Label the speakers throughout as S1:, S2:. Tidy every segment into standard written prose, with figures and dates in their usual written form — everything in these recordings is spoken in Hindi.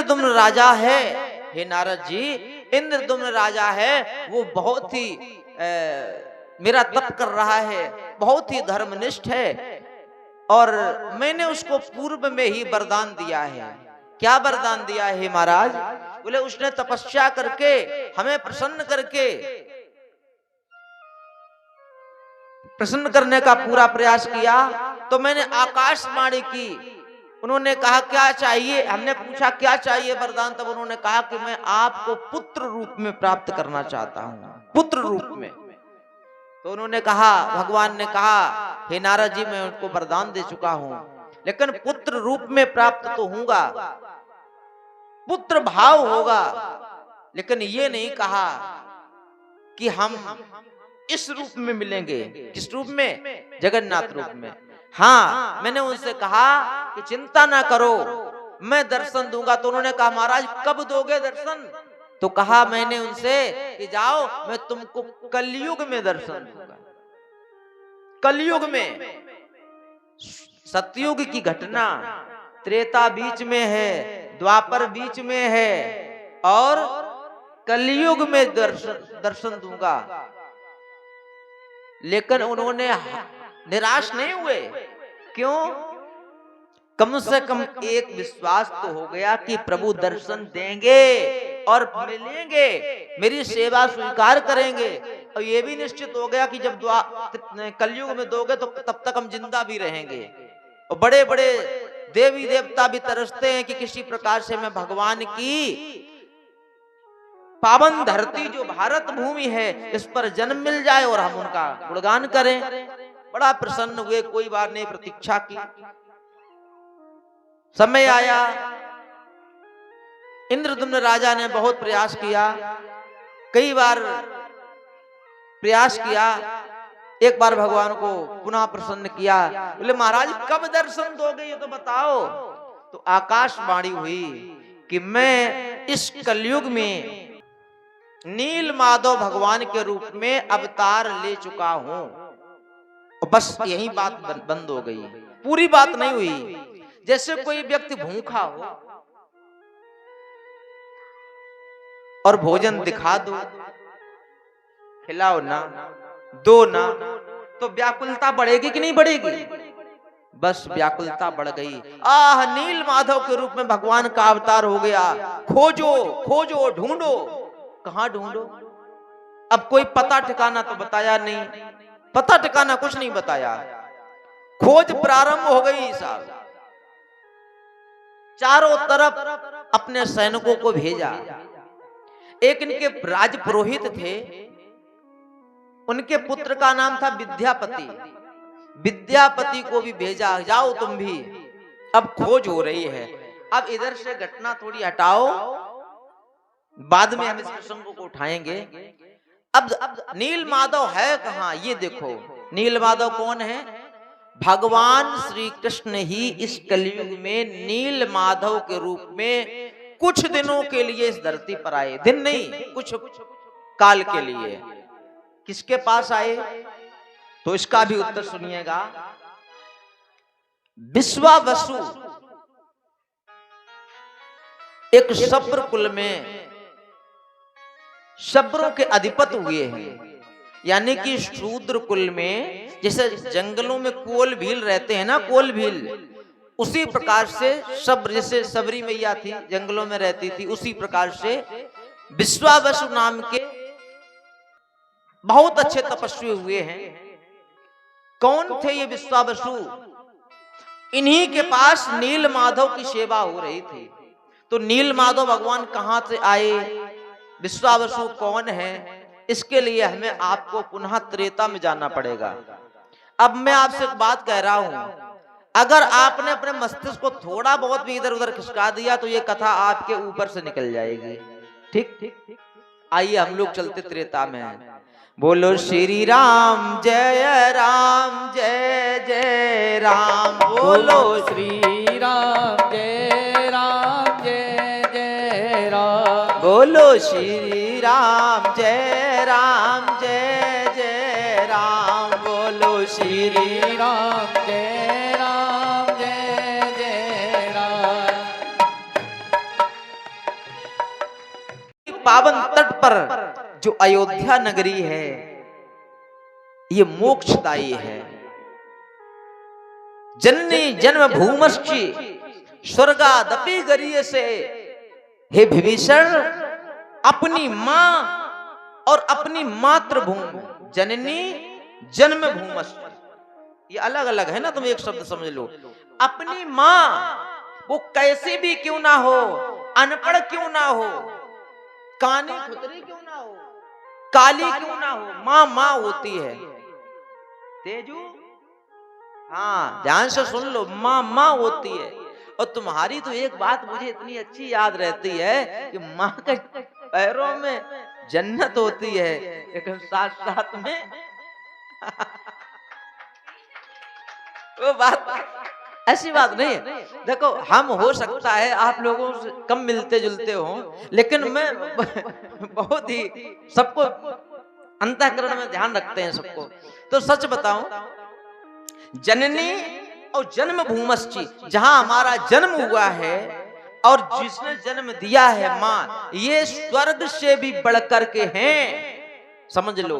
S1: इंद्रदुम्न राजा है, हे नारद जी, इंद्रदुम्न राजा है, वो बहुत ही मेरा तप कर रहा है, बहुत ही धर्मनिष्ठ है, और मैंने उसको पूर्व में ही वरदान दिया है। क्या वरदान दिया है महाराज? बोले उसने तपस्या करके हमें प्रसन्न करने का पूरा प्रयास किया, तो मैंने आकाशवाणी की। उन्होंने कहा क्या चाहिए? हमने पूछा क्या चाहिए वरदान? तब उन्होंने कहा कि मैं आपको पुत्र रूप में प्राप्त करना चाहता हूं, पुत्र रूप में। तो उन्होंने कहा, भगवान ने कहा, हे नारद जी, मैं उनको वरदान दे चुका हूं, लेकिन पुत्र रूप में प्राप्त तो होगा, पुत्र भाव होगा, लेकिन ये नहीं कहा कि हम इस रूप में मिलेंगे। किस रूप में? जगन्नाथ रूप में। हाँ, मैंने उनसे कहा कि चिंता ना करो, मैं दर्शन दूंगा। तो उन्होंने कहा महाराज कब दोगे दर्शन? तो कहा मैंने उनसे कि जाओ, मैं तुमको कलयुग में दर्शन दूंगा। कलयुग में, सतयुग की घटना, त्रेता बीच में है, द्वापर बीच में है, और कलयुग में दर्शन दूंगा। लेकिन उन्होंने निराश नहीं हुए। क्यों? कम से कम एक विश्वास तो हो गया कि प्रभु दर्शन देंगे और मिलेंगे, मेरी सेवा स्वीकार करेंगे। और ये भी निश्चित हो गया कि जब कलयुग में दोगे तो तब तक हम जिंदा भी रहेंगे। और बड़े बड़े देवी देवता भी तरसते हैं कि किसी प्रकार से मैं भगवान की पावन धरती जो भारत भूमि है इस पर जन्म मिल जाए और हम उनका गुणगान करें। बड़ा प्रसन्न हुए, कोई बार नहीं, प्रतीक्षा की। समय आया, इंद्रदुम्न राजा ने बहुत प्रयास किया, कई बार प्रयास किया, एक बार भगवान को पुनः प्रसन्न किया। बोले महाराज कब दर्शन दोगे ये तो बताओ। तो आकाशवाणी हुई कि मैं इस कलयुग में नील माधव भगवान के रूप में अवतार ले चुका हूं। और बस यही बात बंद हो गई, पूरी बात नहीं हुई। जैसे कोई व्यक्ति भूखा हो और भोजन दिखा दो, खिलाओ ना, दो ना, तो व्याकुलता बढ़ेगी कि नहीं बढ़ेगी? बस व्याकुलता बढ़ गई। आह, नील माधव के रूप में भगवान का अवतार हो गया, खोजो खोजो ढूंढो। कहां ढूंढो? अब कोई पता ठिकाना तो बताया नहीं, पता ठिकाना कुछ नहीं बताया। खोज प्रारंभ हो गई साहब, चारों तरफ अपने सैनिकों को भेजा। एक इनके राज पुरोहित थे, उनके पुत्र का नाम था विद्यापति। विद्यापति को भी भेजा, जाओ तुम भी, अब खोज हो रही है। अब इधर से घटना थोड़ी हटाओ, बाद में हम इस प्रसंग को उठाएंगे। अब नील माधव है कहां ये देखो। नील माधव कौन है? भगवान श्री कृष्ण ही इस कलयुग में नील माधव के रूप में कुछ दिनों के लिए इस धरती पर आए। दिन नहीं, कुछ काल के लिए। किसके पास आए? तो इसका भी उत्तर सुनिएगा। विश्वावसु एक शब्र कुल में शब्रों के अधिपति हुए हैं। यानी कि शूद्र कुल में जैसे जंगलों में कोल भील रहते हैं ना, कोल भील, उसी प्रकार से शब्र, जैसे सबरी मैया थी जंगलों में रहती थी, उसी प्रकार से विश्वावसु नाम के बहुत अच्छे तपस्वी हुए हैं। कौन थे ये विश्वावसु? इन्हीं के पास नील माधव की सेवा हो रही थी। तो नील माधव भगवान कहां से आए, विश्वावसु कौन है, इसके लिए हमें आपको पुनः त्रेता में जाना पड़ेगा। अब मैं आपसे एक बात कह रहा हूं, अगर आपने अपने मस्तिष्क को थोड़ा बहुत भी इधर उधर खिसका दिया तो ये कथा आपके ऊपर से निकल जाएगी। ठीक, आइए हम लोग चलते त्रेता में। बोलो श्री राम जय राम, जय जय राम। बोलो
S2: श्री राम जय राम, जय जय राम।
S1: बोलो श्री राम जय राम, जय जय राम। बोलो श्री
S2: राम जय राम, जय जय राम।
S1: पावन तट पर जो अयोध्या नगरी है ये मोक्षदायी है। जननी जन्म भूमश्ची स्वर्गादपि गरीयसे। हे विभीषण, अपनी मां और अपनी मातृभूमि, जननी जन्म भूमश्ची, ये अलग अलग है ना, तुम एक शब्द समझ लो। अपनी मां वो कैसी भी क्यों ना हो, अनपढ़ क्यों ना हो, कानी खुतरी क्यों ना हो, काली क्यों ना हो, मां मां होती है। तेजू, हाँ ध्यान से सुन लो, मां मां होती है। और तुम्हारी तो एक बात मुझे इतनी अच्छी याद रहती है कि मां के पैरों में जन्नत होती है, लेकिन साथ साथ में वो बात ऐसी बात नहीं है। देखो, हम हो सकता है आप लोगों से कम मिलते जुलते हो, लेकिन मैं बहुत ही सबको अंतःकरण में ध्यान रखते हैं सबको। तो सच बताऊं, जननी और जन्म भूमश्ची, जहां हमारा जन्म हुआ है और जिसने जन्म दिया है मां, ये स्वर्ग से भी बढ़कर के हैं, समझ लो।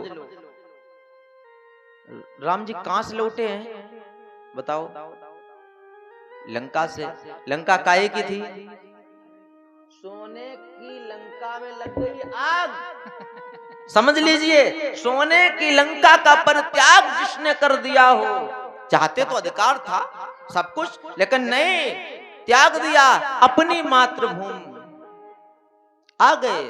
S1: राम जी कहां से लौटे हैं बताओ? लंका से। लंका काहे की थी? सोने की लंका में लग गई आग। समझ लीजिए, सोने की लंका का परित्याग जिसने कर दिया हो, चाहते तो अधिकार था सब कुछ, लेकिन नहीं, त्याग दिया अपनी मातृभूमि, आ गए,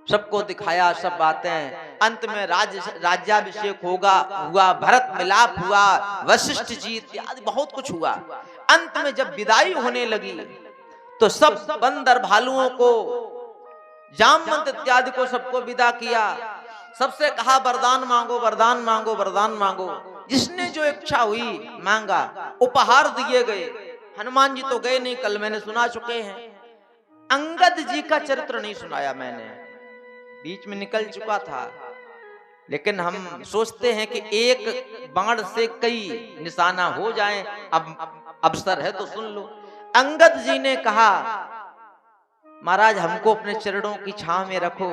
S1: सबको दिखाया सब बातें। अंत में राज्याभिषेक हुआ, भरत मिलाप हुआ, वशिष्ठ जी इत्यादि बहुत कुछ हुआ। अंत में जब विदाई होने लगी तो सब बंदर भालुओं को, जामवंत इत्यादि को सबको विदा किया। सबसे कहा वरदान मांगो, वरदान मांगो, वरदान मांगो। जिसने जो इच्छा हुई मांगा, उपहार दिए गए। हनुमान जी तो गए नहीं, कल मैंने सुना चुके हैं। अंगद जी का चरित्र नहीं सुनाया मैंने, बीच में निकल चुका था, लेकिन हम सोचते हैं कि एक बाण से कई निशाना हो जाएं, अब अवसर है तो सुन लो। अंगद जी ने कहा, महाराज हमको अपने चरणों की छांव में रखो।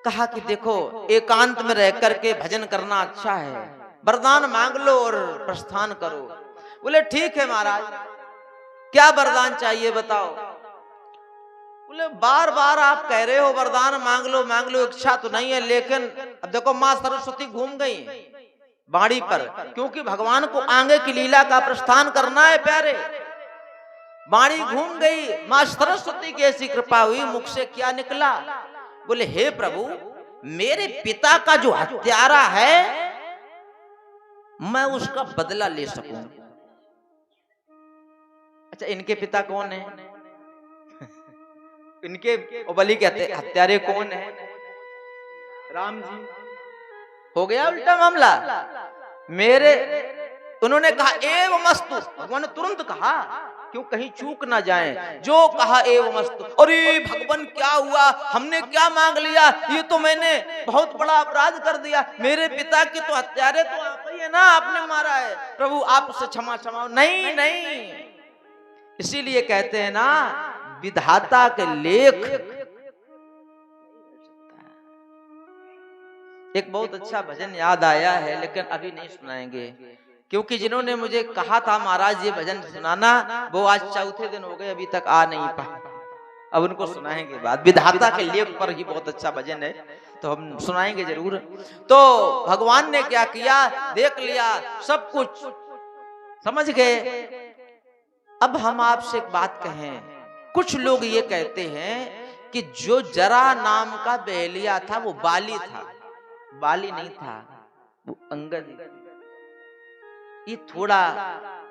S1: कहा कि देखो, एकांत में रह करके भजन करना अच्छा है, वरदान मांग लो और प्रस्थान करो। बोले ठीक है महाराज, क्या वरदान चाहिए बताओ? बोले बार बार आप कह रहे हो वरदान मांग लो, इच्छा तो नहीं है, लेकिन अब देखो मां सरस्वती घूम गई बाड़ी पर, क्योंकि भगवान को आगे की लीला का प्रस्थान करना है प्यारे। बाड़ी घूम गई, मां सरस्वती की ऐसी कृपा हुई, मुख से क्या निकला? बोले हे प्रभु, मेरे पिता का जो हत्यारा है मैं उसका बदला ले सकूं। अच्छा, इनके पिता कौन है? इनके बलि के हत्यारे कौन है? राम जी। हो गया उल्टा मामला। मेरे, उन्होंने कहा एवमस्तु, भगवान ने तुरंत कहा, क्यों कहीं चूक ना जाए, जो कहा एवमस्तु। अरे भगवान क्या हुआ, हमने क्या मांग लिया, ये तो मैंने बहुत बड़ा अपराध कर दिया, मेरे पिता के तो हत्यारे तो आप ही है ना, आपने मारा है, प्रभु आप उससे क्षमा क्षमा। नहीं नहीं, इसीलिए कहते हैं ना, विधाता के लेख। एक बहुत अच्छा भजन याद आया है, लेकिन अभी नहीं सुनाएंगे, क्योंकि जिन्होंने मुझे कहा था महाराज ये भजन सुनाना, वो आज चौथे दिन हो गए अभी तक आ नहीं पाए। अब उनको सुनाएंगे बाद। विधाता के लेख पर ही बहुत अच्छा भजन है, तो हम सुनाएंगे जरूर। तो भगवान ने क्या किया, देख लिया सब कुछ, समझ गए। अब हम आपसे एक बात कहें, कुछ लोग ये कहते हैं कि जो जरा नाम का बहेलिया था वो बाली था। बाली नहीं था, वो अंगद। ये थोड़ा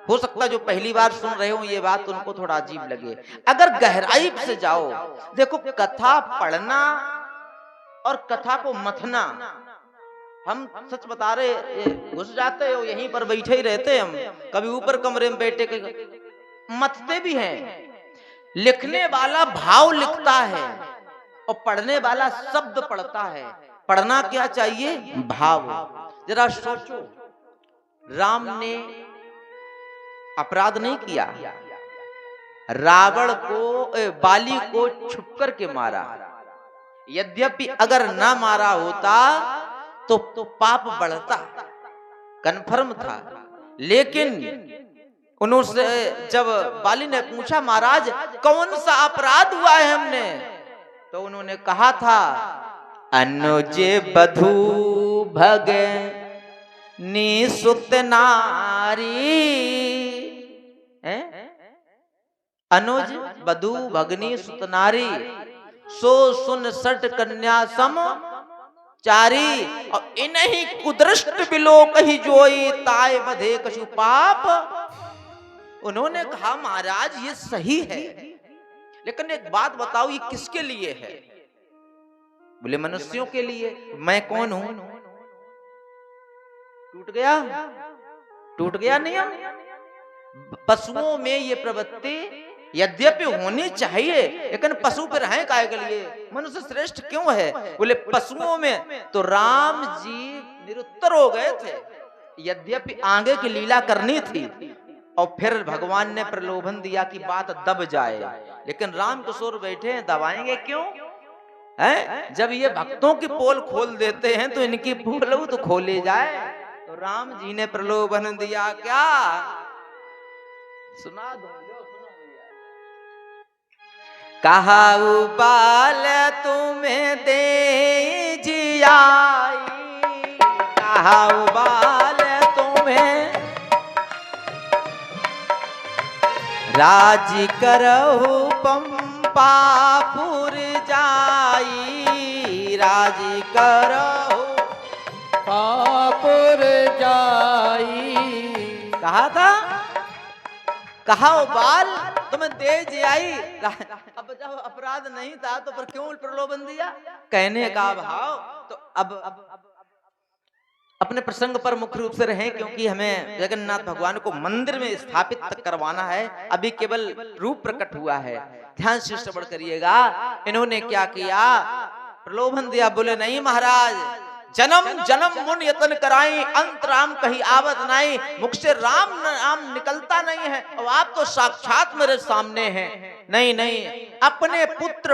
S1: हो सकता है जो पहली बार सुन रहे हो ये बात उनको थोड़ा अजीब लगे। अगर गहराई से जाओ, देखो कथा पढ़ना और कथा को मथना, हम सच बता रहे, घुस जाते हो यहीं पर बैठे ही रहते हम, कभी ऊपर कमरे में बैठे मथते भी हैं। लिखने वाला भाव लिखता है और पढ़ने वाला शब्द पढ़ता है। पढ़ना क्या चाहिए? भाव। जरा सोचो, राम ने अपराध नहीं किया, रावण को, बाली को छुप करके मारा, यद्यपि अगर ना मारा होता तो पाप बढ़ता, कन्फर्म था। लेकिन उन्होंने जब बाली ने पूछा महाराज कौन सा अपराध हुआ है हमने, तो उन्होंने कहा था अनुज बधू भगे निसुत नारी, अनुज बधू भगनी सुत नारी, सो सुन सट कन्या सम चारी, और इन्हीं कुदृष्ट बिलो कही जोई ताय बधे कछु पाप। उन्होंने कहा महाराज ये सही है, लेकिन एक बात बताओ ये किसके लिए है? बोले मनुष्यों के लिए। मैं कौन हूं? टूट गया नियम। पशुओं में ये प्रवृत्ति यद्यपि होनी चाहिए, लेकिन पशु पर हैं काहे के लिए? मनुष्य श्रेष्ठ क्यों है? बोले पशुओं में तो राम जी निरुत्तर हो गए थे, यद्यपि आगे की लीला करनी थी, और फिर भगवान ने प्रलोभन दिया कि बात दब जाए, लेकिन राम किशोर बैठे हैं, दबाएंगे क्यों? है जब ये भक्तों की पोल खोल देते हैं तो इनकी पोल तो खोले जाए। तो राम जी ने प्रलोभन दिया क्या? सुना दो, कहा उबाल तुम्हें दे जियाई, कहा उबाल तुम्हें राजी करहु पंपापुर जाई, राजी करहु
S2: पापुर जाई।
S1: कहा था, कहा उबाल तुम्हें दे जियाई। अब जब अपराध नहीं था तो पर क्यों प्रलोभन दिया? कहने का भाव तो अब अपने प्रसंग पर मुख्य रूप से रहें, क्योंकि हमें जगन्नाथ भगवान को मंदिर में स्थापित करवाना है। अभी केवल रूप प्रकट हुआ है, ध्यान से श्रवण करिएगा। इन्होंने क्या किया? प्रलोभन दिया। बोले नहीं महाराज, जन्म जन्म मुन यतन कराई, अंत राम कहीं आवत नहीं, मुख से राम नाम निकलता नहीं है, और आप तो साक्षात मेरे सामने हैं। नहीं नहीं, अपने पुत्र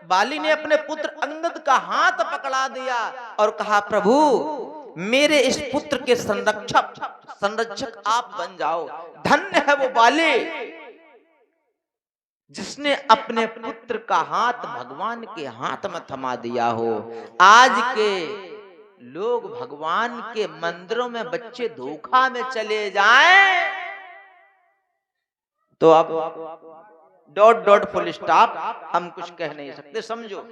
S1: बाली ने अपने पुत्र अंगद का हाथ पकड़ा दिया और कहा प्रभु मेरे इस पुत्र के संरक्षक आप बन जाओ। धन्य है वो बाली जिसने अपने पुत्र का हाथ भगवान के हाथ में थमा दिया हो। आज के लोग भगवान के मंदिरों में बच्चे धोखा में चले जाएं तो अब डॉट डॉट फुल स्टॉप, हम कुछ कह नहीं सकते। समझो,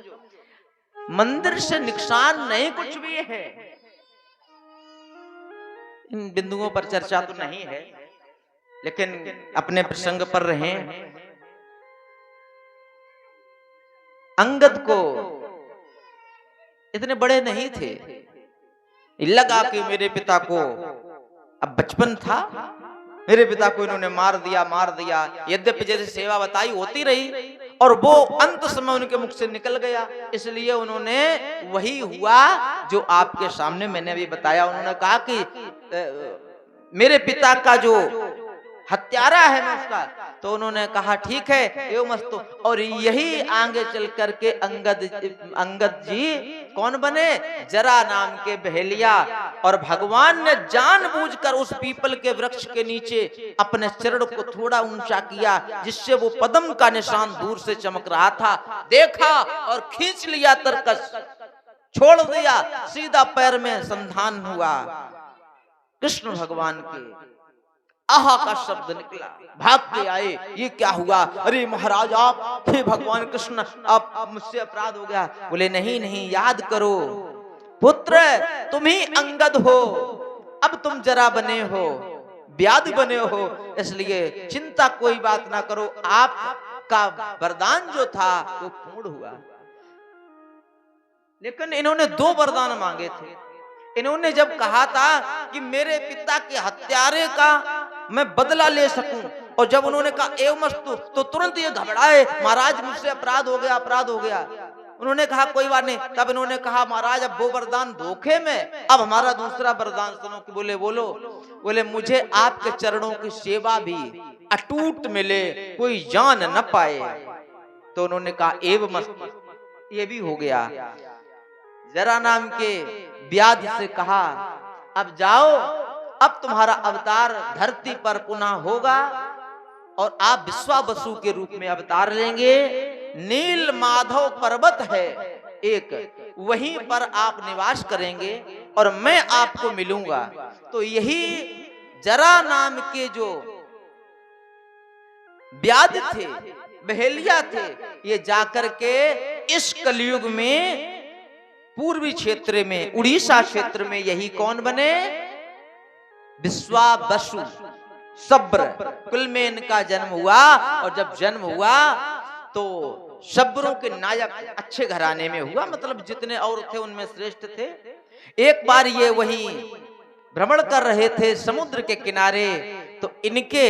S1: मंदिर से नुकसान नहीं कुछ भी है। इन बिंदुओं पर चर्चा तो नहीं है, लेकिन अपने प्रसंग पर रहें। अंगद को इतने बड़े नहीं थे, लगा कि मेरे पिता को, अब बचपन था, मेरे पिता को इन्होंने मार दिया। यद्यपि जैसे सेवा बताई होती रही और वो अंत समय उनके मुख से निकल गया, इसलिए उन्होंने वही हुआ जो आपके सामने मैंने अभी बताया। उन्होंने कहा कि मेरे पिता का जो हत्यारा है मैं उसका, तो उन्होंने कहा ठीक है एवं मस्तु। और यही आगे चल करके अंगद जी कौन बने? जरा नाम के बहेलिया। और भगवान ने जानबूझकर उस पीपल के वृक्ष के नीचे अपने चरण को थोड़ा ऊंचा किया, जिससे वो पद्म का निशान दूर से चमक रहा था। देखा और खींच लिया तरकस, छोड़ दिया, सीधा पैर में संधान हुआ। कृष्ण भगवान के आहा का शब्द निकला, भाग के आए। ये क्या हुआ? अरे महाराज आप, हे भगवान कृष्ण, आप मुझसे अपराध हो गया। बोले नहीं नहीं, याद करो पुत्र, तुम ही अंगद हो, अब तुम जरा बने हो, व्याध बने हो, इसलिए चिंता कोई बात ना करो। आपका वरदान जो था वो पूर्ण हुआ। लेकिन इन्होंने 2 वरदान मांगे थे। इन्होंने जब कहा था कि मेरे पिता के हत्यारे का मैं बदला ले सकूं, और जब उन्होंने कहा एवं मस्तु, तो तुरंत ये घबराए, महाराज मुझसे अपराध हो गया। उन्होंने कहा कोई बात नहीं। तब इन्होंने कहा महाराज अब वो वरदान धोखे में, अब हमारा दूसरा वरदान सुनो। कि बोले मुझे आपके चरणों की सेवा भी अटूट मिले, कोई जान न पाए। तो उन्होंने कहा एवं मस्तु। ये भी हो गया। जरा नाम के व्याध से कहा अब जाओ, अब तुम्हारा अवतार धरती पर पुनः होगा और आप विश्वावसु के रूप में अवतार लेंगे। नील माधव पर्वत है एक, वहीं पर आप निवास करेंगे और मैं आपको मिलूंगा। तो यही जरा नाम के जो व्याध थे, बहेलिया थे, ये जाकर के इस कलयुग में पूर्वी क्षेत्र में, उड़ीसा क्षेत्र में यही कौन बने? विश्वावसु सब्र कुल में इनका जन्म हुआ। और जब जन्म हुआ तो सब्रों के नायक अच्छे घराने में हुआ, मतलब जितने और थे उनमें श्रेष्ठ थे। एक बार ये वही भ्रमण कर रहे थे समुद्र के किनारे, तो इनके,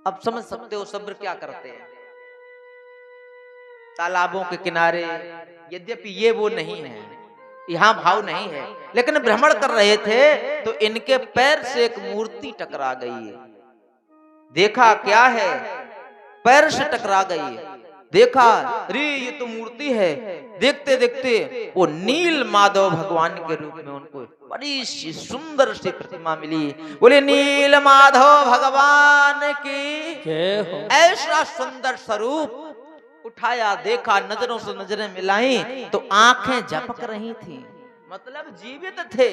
S1: अब समझ सकते हो सब्र क्या करते हैं, तालाबों के किनारे, यद्यपि ये वो नहीं है, यहां भाव नहीं है, लेकिन भ्रमण कर रहे थे तो इनके पैर से एक मूर्ति टकरा गई। देखा क्या है, पैर से टकरा गई। देखा रे ये तो मूर्ति है। देखते देखते वो नील माधव भगवान के रूप में उनको बड़ी सी सुंदर सी प्रतिमा मिली। बोले नील माधव भगवान की
S2: जय हो।
S1: ऐसा सुंदर स्वरूप उठाया, देखा, नजरों से नजरें मिलाई तो आंखें झपक रही थी, मतलब जीवित थे,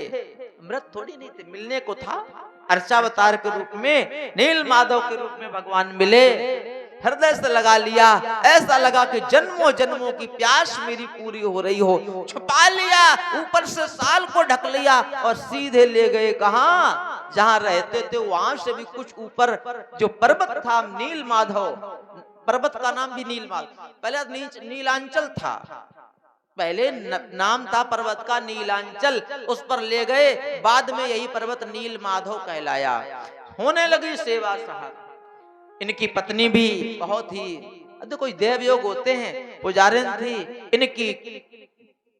S1: मृत थोड़ी नहीं थे, मिलने को था। अर्चावतार के रूप में, नील माधव के रूप में भगवान मिले। हृदय से लगा लिया, ऐसा लगा कि जन्मों जन्मों की प्यास मेरी पूरी हो रही हो। छुपा लिया, ऊपर से साल को ढक लिया और सीधे ले गए कहां? जहां रहते थे वहां से भी कुछ ऊपर जो पर्वत था, नील माधव पर्वत का नाम भी नील माधव, पहले नीलांचल था, पहले नाम था पर्वत का नीलांचल, उस पर ले गए, बाद में यही पर्वत नील माधव कहलाया। होने लगी सेवा साहब। इनकी पत्नी भी बहुत ही, कोई देवयोग होते हैं, पुजारिन थी। इनकी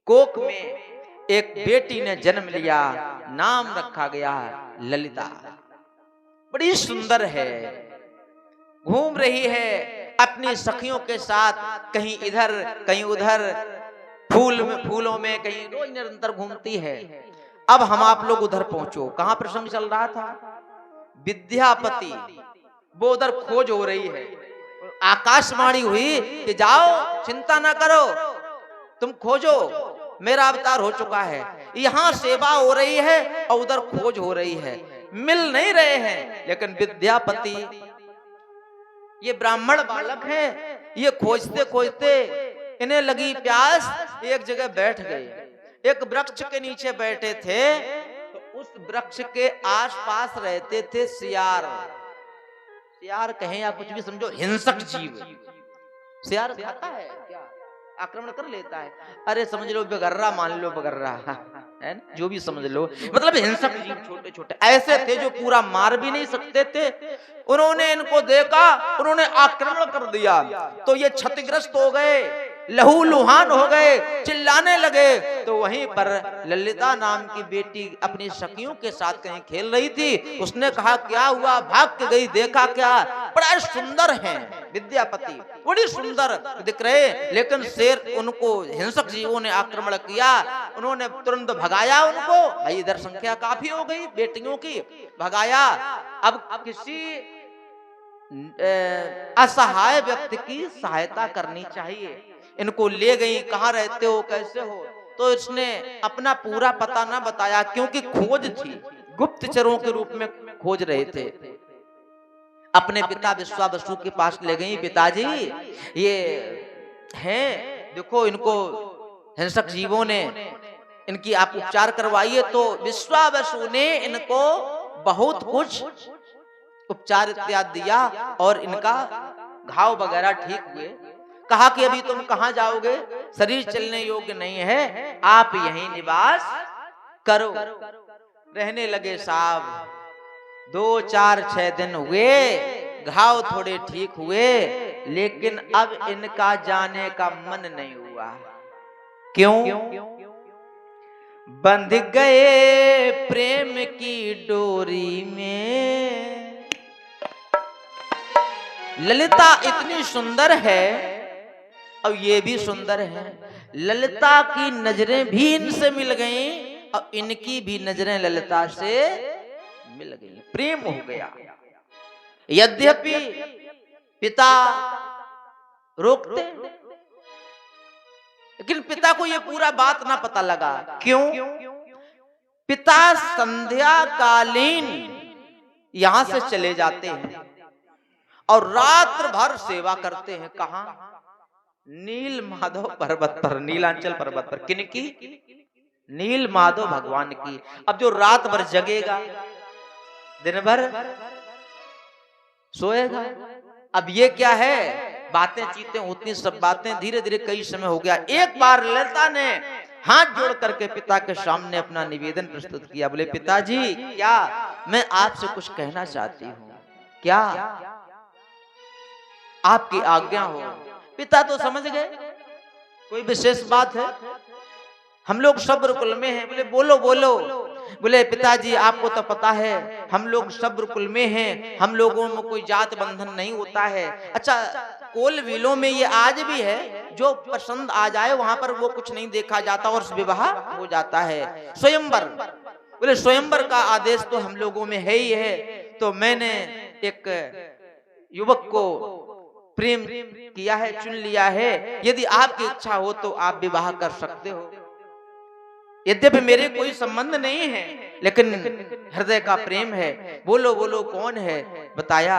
S1: कोख में एक बेटी ने जन्म लिया, नाम रखा गया ललिता। बड़ी सुंदर है, घूम रही है अपनी सखियों के साथ, कहीं इधर कहीं उधर, फूलों में कहीं रोज निरंतर घूमती है। अब हम आप लोग उधर पहुंचो, कहां प्रसंग चल रहा था? विद्यापति, वो उधर खोज हो रही है, आकाशवाणी हुई कि जाओ, चिंता ना करो, तुम खोजो, मेरा अवतार हो चुका है। यहाँ सेवा हो रही है और उधर खोज हो रही है, मिल नहीं रहे हैं। लेकिन विद्यापति ये ब्राह्मण बालक हैं, ये खोजते खोजते इन्हें लगी प्यास, एक जगह बैठ गए। एक वृक्ष के नीचे बैठे थे, तो उस वृक्ष के आसपास रहते थे सियार। सियार कहें या कुछ भी समझो, हिंसक जीव। सियार खाता है क्या? आक्रमण कर लेता है। अरे समझ लो बगर्रा, मान लो बगर्रा, है ना, जो भी समझ लो, मतलब हिंसक जीव छोटे छोटे ऐसे थे जो पूरा मार भी नहीं सकते थे। उन्होंने इनको देखा, उन्होंने आक्रमण कर दिया, तो ये क्षतिग्रस्त हो गए, लहू लुहान हो गए, चिल्लाने लगे। तो वहीं पर ललिता नाम की बेटी अपनी सखियों के साथ कहीं खेल रही थी। उसने कहा क्या हुआ? भाग के गई, देखा क्या, बड़ा सुंदर है विद्यापति, बड़ी सुंदर दिख रहे, लेकिन शेर, उनको हिंसक जीवों ने आक्रमण किया। उन्होंने तुरंत भगाया उनको, भाई इधर संख्या काफी हो गई बेटियों की, भगाया। अब किसी असहाय व्यक्ति की सहायता करनी चाहिए। इनको ले गई, कहाँ रहते हो, कैसे हो? तो इसने अपना पूरा पता ना बताया, क्योंकि खोज थी, गुप्तचरों के रूप में खोज रहे थे। अपने पिता विश्वावसु के पास ले गई, पिताजी ये हैं, देखो इनको हिंसक जीवों ने, इनकी आप उपचार करवाइए। तो विश्वावसु ने इनको बहुत कुछ उपचार इत्यादि दिया और इनका घाव वगैरह ठीक हुए। कहा कि अभी तुम कहां जाओगे, शरीर चलने योग्य नहीं है, आप यहीं निवास करो। रहने लगे साहब, 2, 4, 6 दिन हुए, घाव थोड़े ठीक हुए, लेकिन अब इनका जाने का मन नहीं हुआ। क्यों? बंध गए प्रेम की डोरी में। ललिता इतनी सुंदर है, और ये भी सुंदर है, ललिता की नजरें भी इनसे मिल गईं और इनकी भी नजरें ललिता से मिल गई, प्रेम हो गया। यद्यपि पिता रोकते, लेकिन पिता को यह पूरा बात ना पता लगा। क्यों? पिता संध्या कालीन यहां से चले जाते हैं और रात्र भर सेवा करते हैं। कहां? नील माधव पर्वत पर, नीलांचल पर्वत पर। किनकी? नील माधव भगवान की। अब जो रात भर जगेगा, दिन भर सोएगा। अब ये क्या है, बातें चीतें होती, सब बातें धीरे धीरे कई समय हो गया। एक बार ललिता ने हाथ जोड़ करके पिता के सामने अपना निवेदन प्रस्तुत किया। बोले, पिताजी, क्या मैं आपसे कुछ कहना चाहती हूँ, क्या आपकी आज्ञा हो? पिता तो समझ गए कोई विशेष बात है, हम लोग सब्र कुल में हैं। बोले, बोलो बोलो। बोले, पिताजी आपको तो पता है हम लोग सब्र कुल में हैं, हम लोगों में कोई जात बंधन नहीं होता है। अच्छा, कोल विलों में ये आज भी है, जो पसंद आ जाए वहां पर वो कुछ नहीं देखा जाता और विवाह हो जाता है। स्वयंवर, बोले स्वयंवर का आदेश तो हम लोगों में है ही है, तो मैंने एक युवक को प्रेम किया है, चुन लिया है, यदि आपकी इच्छा हो तो आप विवाह कर सकते हो। यद्यपि मेरे कोई संबंध नहीं है, लेकिन हृदय का प्रेम है। बोलो बोलो कौन है? बताया,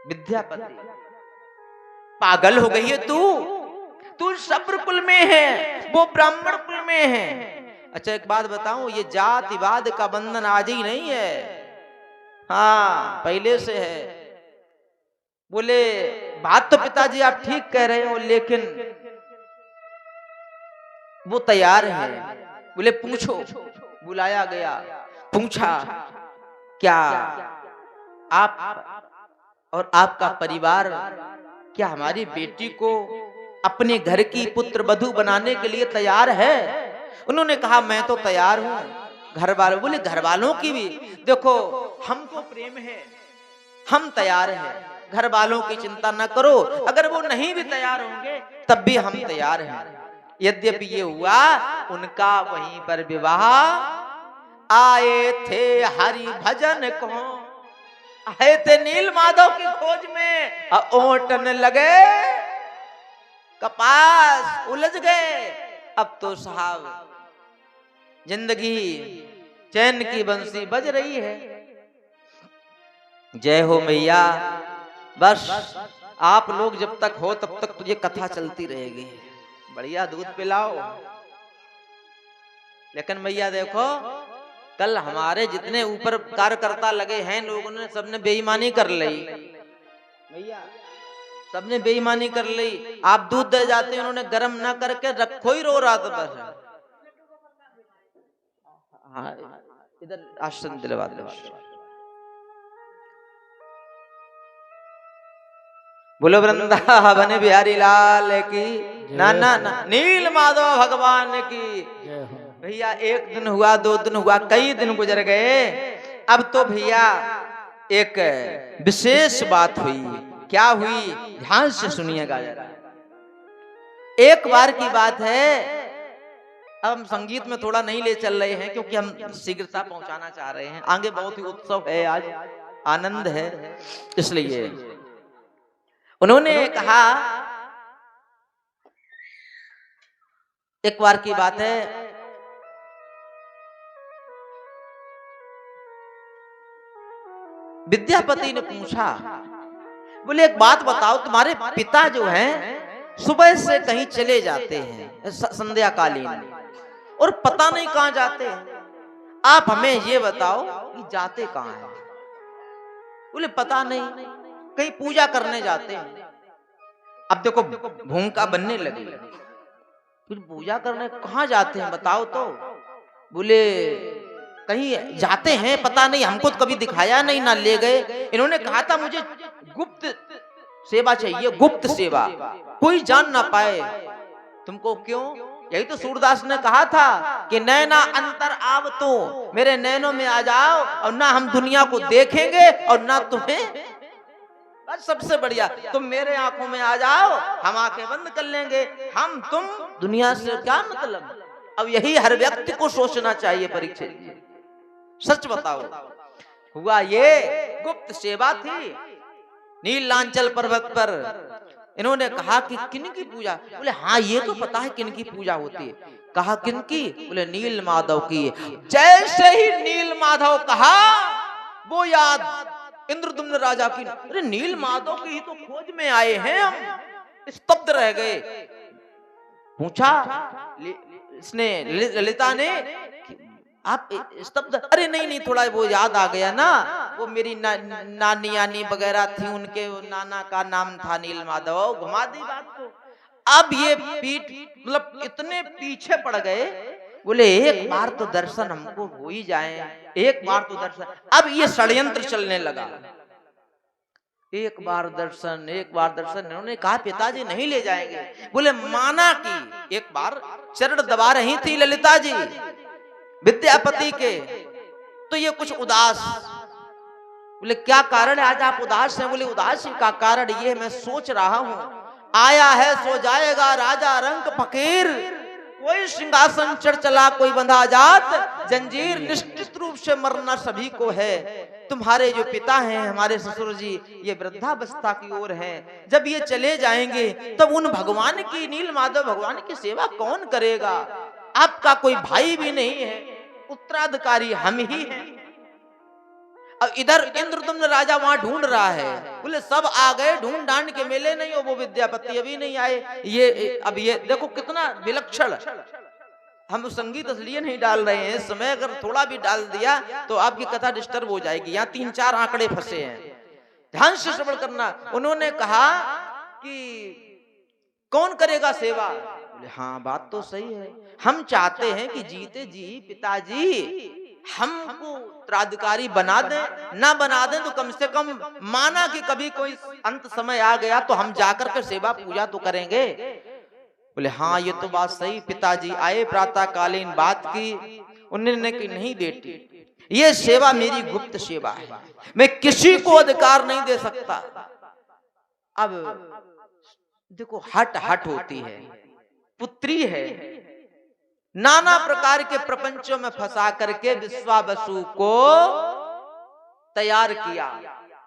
S1: विद्यापति। पागल हो गई है तू सब्र कुल में है, वो ब्राह्मण कुल में है। अच्छा, एक बात बताऊं, ये जातिवाद का बंधन आज ही नहीं है, हाँ पहले से है। बोले, बात तो पिताजी आप ठीक कह रहे हो, लेकिन वो तैयार है। बोले, पूछो। बुलाया गया, पूछा, क्या आप और आपका परिवार क्या हमारी बेटी को अपने घर की पुत्र वधू बनाने के लिए तैयार है? उन्होंने कहा, मैं तो तैयार हूं। घर वालों, बोले घर वालों की भी देखो, हमको प्रेम है, हम तैयार हैं, घर वालों की चिंता न करो, अगर वो नहीं भी तैयार होंगे तब भी हम तैयार हैं। यद्यपि ये हुआ, उनका वहीं पर विवाह। आए थे हरि भजन को, आए थे नील माधव की खोज में, ओटन लगे कपास उलझ गए। अब तो साहब जिंदगी चैन की बंसी बज रही है। जय हो मैया। बस आप लोग जब तक हो तब तक तुझे कथा चलती रहेगी, बढ़िया दूध पिलाओ। लेकिन मैया देखो, कल हमारे जितने ऊपर कार्यकर्ता लगे हैं, लोगों ने सबने बेईमानी कर ली मैया, सबने बेईमानी कर ली। आप दूध दे जाते, उन्होंने गर्म ना करके रखो ही, रो रहा था बस। हाँ, इधर आश्रम दिलवा दो। बोलो वृंदावन बिहारी लाल की, ना ना ना, नील माधव भगवान की। भैया एक दिन हुआ, 2 दिन हुआ, कई दिन गुजर गए। अब तो भैया एक विशेष बात हुई। क्या हुई? ध्यान से सुनिएगा जरा। एक बार की बात है, अब हम संगीत में थोड़ा नहीं ले चल रहे हैं, क्योंकि हम शीघ्रता पहुंचाना चाह रहे हैं। आगे बहुत ही उत्सव है, आज आनंद है, इसलिए उन्होंने कहा, एक बार की बात है, विद्यापति ने पूछा, बोले एक बात बताओ, तुम्हारे पिता जो हैं सुबह से कहीं चले जाते हैं संध्या कालीन, और पता नहीं कहां जाते हैं, आप हमें ये बताओ कि जाते कहां हैं? बोले पता नहीं, कहीं पूजा करने जाते हैं। अब देखो भूमिका बनने लगी, फिर पूजा करने कहां जाते हैं बताओ तो? बोले कहीं जाते हैं, पता नहीं, हमको तो कभी दिखाया नहीं, ना ले गए। इन्होंने कहा था मुझे गुप्त सेवा चाहिए, गुप्त सेवा, कोई जान ना पाए। तुमको क्यों? यही तो सूरदास ने कहा था कि नैना अंतर आव तो, मेरे नैनों में आ जाओ, और ना हम दुनिया को देखेंगे और ना तुम्हें, सबसे बढ़िया, तुम मेरे आंखों में आ जाओ, हम आंखें बंद कर लेंगे, हम तुम दुनिया से क्या मतलब। अब यही हर व्यक्ति को सोचना चाहिए परीक्षित जी, सच बताओ। हुआ ये गुप्त सेवा थी नीलांचल पर्वत पर। इन्होंने कहा कि किन की पूजा, बोले हाँ ये तो पता है किन की पूजा होती है। कहा किन की, बोले नील माधव की। जैसे ही नील माधव कहा वो याद इंद्रदुम्न राजा की, अरे नील माधव की ही तो खोज में आए हैं हम, स्तब्ध रह गए। पूछा इसने, ललिता ने, आप स्तब्ध, अरे नहीं नहीं थोड़ा वो याद आ गया ना, वो मेरी नानी यानी वगैरह थी, उनके नाना का नाम था नील माधव, घुमा दी बात को। अब ये पीठ मतलब इतने पीछे पड़ गए, बोले एक बार तो दर्शन हमको हो ही जाए, एक बार तो दर्शन। अब ये षड्यंत्र चलने लगा, एक बार दर्शन, एक बार दर्शन। उन्होंने कहा पिताजी नहीं ले जाएंगे। बोले माना कि एक बार चरण दबा रही थी ललिता जी विद्यापति के, तो ये कुछ उदास। बोले क्या कारण है आज आप उदास हैं। बोले उदास का कारण ये मैं सोच रहा हूं, आया है सो जाएगा राजा रंग फकीर, कोई सिंहासन चढ़ चला कोई बंधा जात, जंजीर निश्चित रूप से मरना सभी को है। तुम्हारे जो पिता हैं हमारे ससुर जी, ये वृद्धावस्था की ओर हैं, जब ये चले जाएंगे तब उन भगवान की, नील माधव भगवान की सेवा कौन करेगा। आपका कोई भाई भी नहीं है, उत्तराधिकारी हम ही हैं। अब इधर इंद्रदुम्न राजा वहां ढूंढ रहा है, बोले सब आ गए, ढूंढ ढांड के मेले नहीं हो, वो विद्यापति अभी नहीं आए। ये अब ये देखो कितना विलक्षण। हम संगीत इसलिए नहीं डाल रहे हैं इस समय, अगर थोड़ा भी डाल दिया तो आपकी कथा डिस्टर्ब हो जाएगी। यहाँ 3-4 आंकड़े फंसे हैं, ध्यान से श्रवण करना। उन्होंने कहा कि कौन करेगा सेवा। हाँ बात तो सही है, हम चाहते हैं कि जीते जी पिताजी हमको उत्तराधिकारी बना दें, ना बना दें तो कम से कम माना कि कभी कोई अंत समय आ गया तो हम जाकर के सेवा पूजा तो करेंगे। बोले हाँ ये तो बात सही। पिताजी आए, प्रातः कालीन बात की, उन्होंने कि नहीं बेटी ये सेवा मेरी गुप्त सेवा है, मैं किसी को अधिकार नहीं दे सकता। अब देखो हट हट होती है, पुत्री है, नाना प्रकार के प्रपंचों में फंसा करके विश्वावसु को तैयार किया,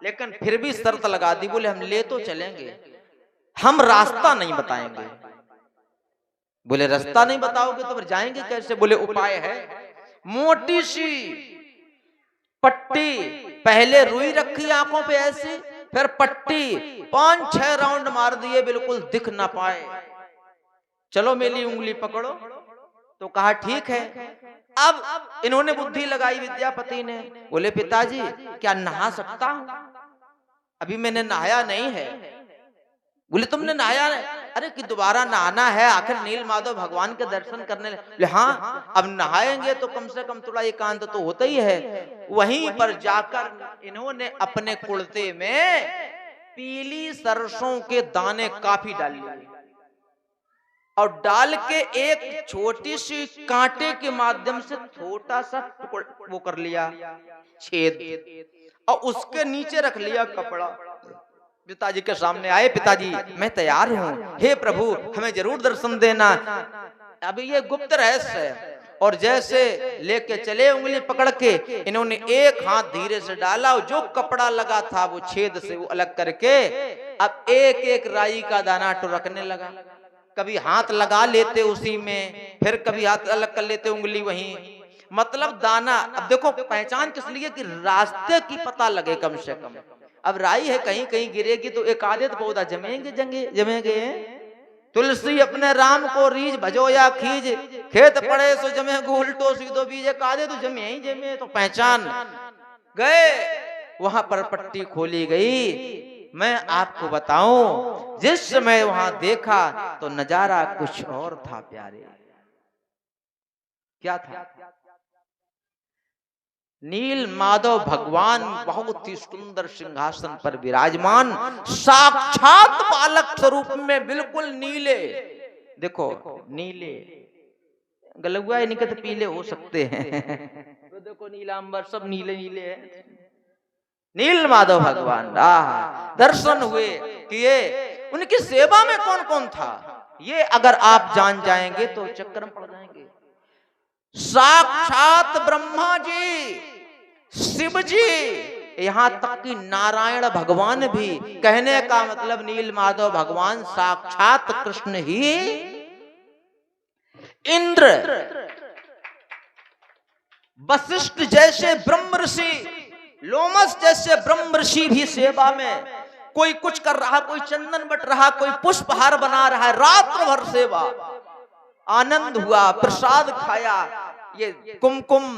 S1: लेकिन फिर भी शर्त लगा दी। बोले हम ले तो चलेंगे, हम रास्ता नहीं बताएंगे। बोले रास्ता नहीं बताओगे तो फिर जाएंगे कैसे। बोले उपाय है, मोटी सी पट्टी, पहले रुई रखी आंखों पे ऐसे, फिर पट्टी 5-6 राउंड मार दिए, बिल्कुल दिख ना पाए। चलो मेरी उंगली पकड़ो। तो कहा ठीक है। अब इन्होंने बुद्धि लगाई विद्यापति ने। बोले पिताजी क्या नहा सकता हूं, अभी मैंने नहाया नहीं है। बोले तुमने नहाया नहीं, अरे कि दोबारा नहाना है, आखिर नील माधव भगवान के दर्शन करने। बोले हाँ अब नहाएंगे तो कम से कम थोड़ा एकांत तो होता ही है। वहीं पर जाकर इन्होंने अपने कुर्ते में पीली सरसों के दाने काफी डाल लिए और डाल के एक छोटी सी कांटे के माध्यम से छोटा सा वो कर लिया छेद, और उसके नीचे रख लिया कपड़ा। पिताजी के सामने आए, पिताजी मैं तैयार हूँ, हे प्रभु हमें जरूर दर्शन देना। अभी ये गुप्त रहस्य है। और जैसे लेके चले उंगली पकड़ के, इन्होंने एक हाथ धीरे से डाला और जो कपड़ा लगा था वो छेद से वो अलग करके अब एक एक राई का दाना टुरकने लगा। कभी हाथ लगा लेते उसी में, फिर कभी हाथ अलग कर लेते उंगली वहीं, मतलब दाना। अब देखो पहचान किस लिए कि रास्ते की पता लगे कम से कम। अब राई है कहीं कहीं गिरेगी तो एक आधे तो पौधा जमेंगे। तुलसी अपने राम को रीज भजो या खीज, खेत पड़े सो जमे उल्टो सीधो बीज, एक आधे तो जमे ही जमे। तो पहचान गए, वहां पर पट्टी खोली गई। मैं आपको बताऊं जिस समय वहां देखा तो नजारा कुछ और था प्यारे। क्या था? नील माधव भगवान बहुत ही सुंदर सिंहासन पर विराजमान, साक्षात बालक स्वरूप में, बिल्कुल नीले। देखो नीले, गलुआ इनके तो पीले हो सकते हैं तो देखो नीलांबर सब नीले नीले हैं। नील माधव भगवान दर्शन हुए किए। उनकी सेवा में कौन कौन था ये अगर आप जान जाएंगे तो चक्कर में पड़ जाएंगे। साक्षात ब्रह्मा जी, शिव जी, यहां तक कि नारायण भगवान भी, कहने का मतलब नील माधव भगवान साक्षात कृष्ण ही। इंद्र, वशिष्ठ जैसे ब्रह्म ऋषि, लोमस जैसे ब्रह्म ऋषि भी सेवा में, कोई कुछ कर रहा, कोई चंदन बट रहा, कोई पुष्पहार बना रहा है, रात्र भर सेवा, आनंद हुआ, प्रसाद खाया, ये कुमकुम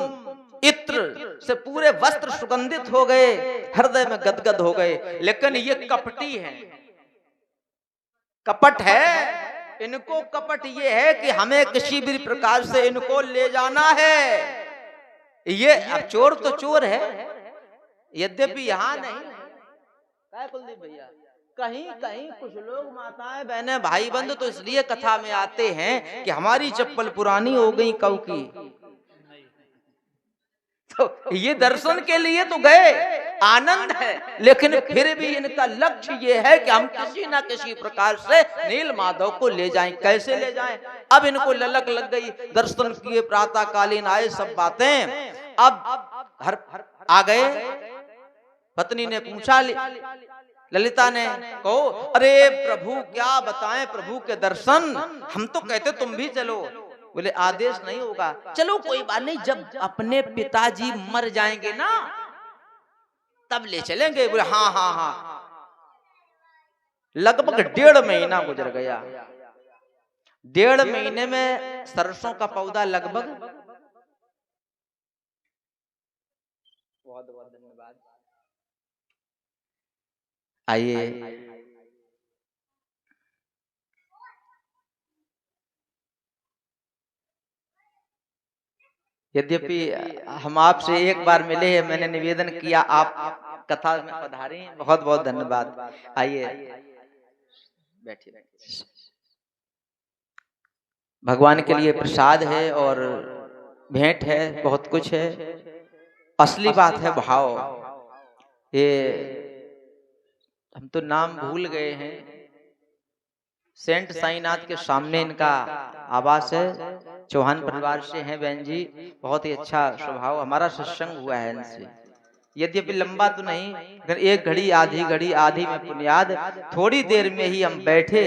S1: इत्र से पूरे वस्त्र सुगंधित हो गए, हृदय में गदगद हो गए। लेकिन ये कपटी हैं, कपट है इनको। कपट ये है कि हमें किसी भी प्रकार से इनको ले जाना है। ये अब चोर तो चोर है, यद्यपि यहाँ नहीं। क्या कुलदीप भैया, कहीं कहीं कुछ लोग माताएं बहनें भाई बंधु तो इसलिए कथा में आते हैं कि हमारी चप्पल पुरानी हो गई कऊ की, तो ये दर्शन के लिए तो गए, आनंद है, लेकिन फिर भी इनका लक्ष्य ये है कि हम किसी ना किसी प्रकार से नील माधव को ले जाएं। कैसे ले जाएं? अब इनको ललक लग गई, दर्शन किए, प्रातः कालीन आए, सब बातें। अब घर आ गए, पत्नी ने पूछा, ललिता ने कहो, अरे प्रभु क्या बताएं, प्रभु के दर्शन, हम तो कहते तुम भी चलो। बोले आदेश नहीं होगा। चलो कोई बात नहीं, जब अपने पिताजी मर जाएंगे ना तब ले चलेंगे। बोले हाँ हाँ हाँ। लगभग 1.5 महीना गुजर गया। 1.5 महीने में सरसों का पौधा लगभग, बहुत बहुत धन्यवाद, आइए यद्यपि हम आपसे एक बार मिले हैं, मैंने निवेदन किया, आप कथा में पधारे, बहुत बहुत धन्यवाद। आइए बैठिए। भगवान के लिए प्रसाद है और भेंट है, बहुत कुछ है। असली बात है भाव। ये हम तो नाम भूल गए हैं। सेंट साईनाथ के सामने इनका आवास है। चौहान परिवार से हैं बहन जी, बहुत ही अच्छा स्वभाव, हमारा सत्संग हुआ है इनसे। यद्यपि लंबा तो नहीं, अगर एक घड़ी आधी में पुण्याद, थोड़ी देर में ही हम बैठे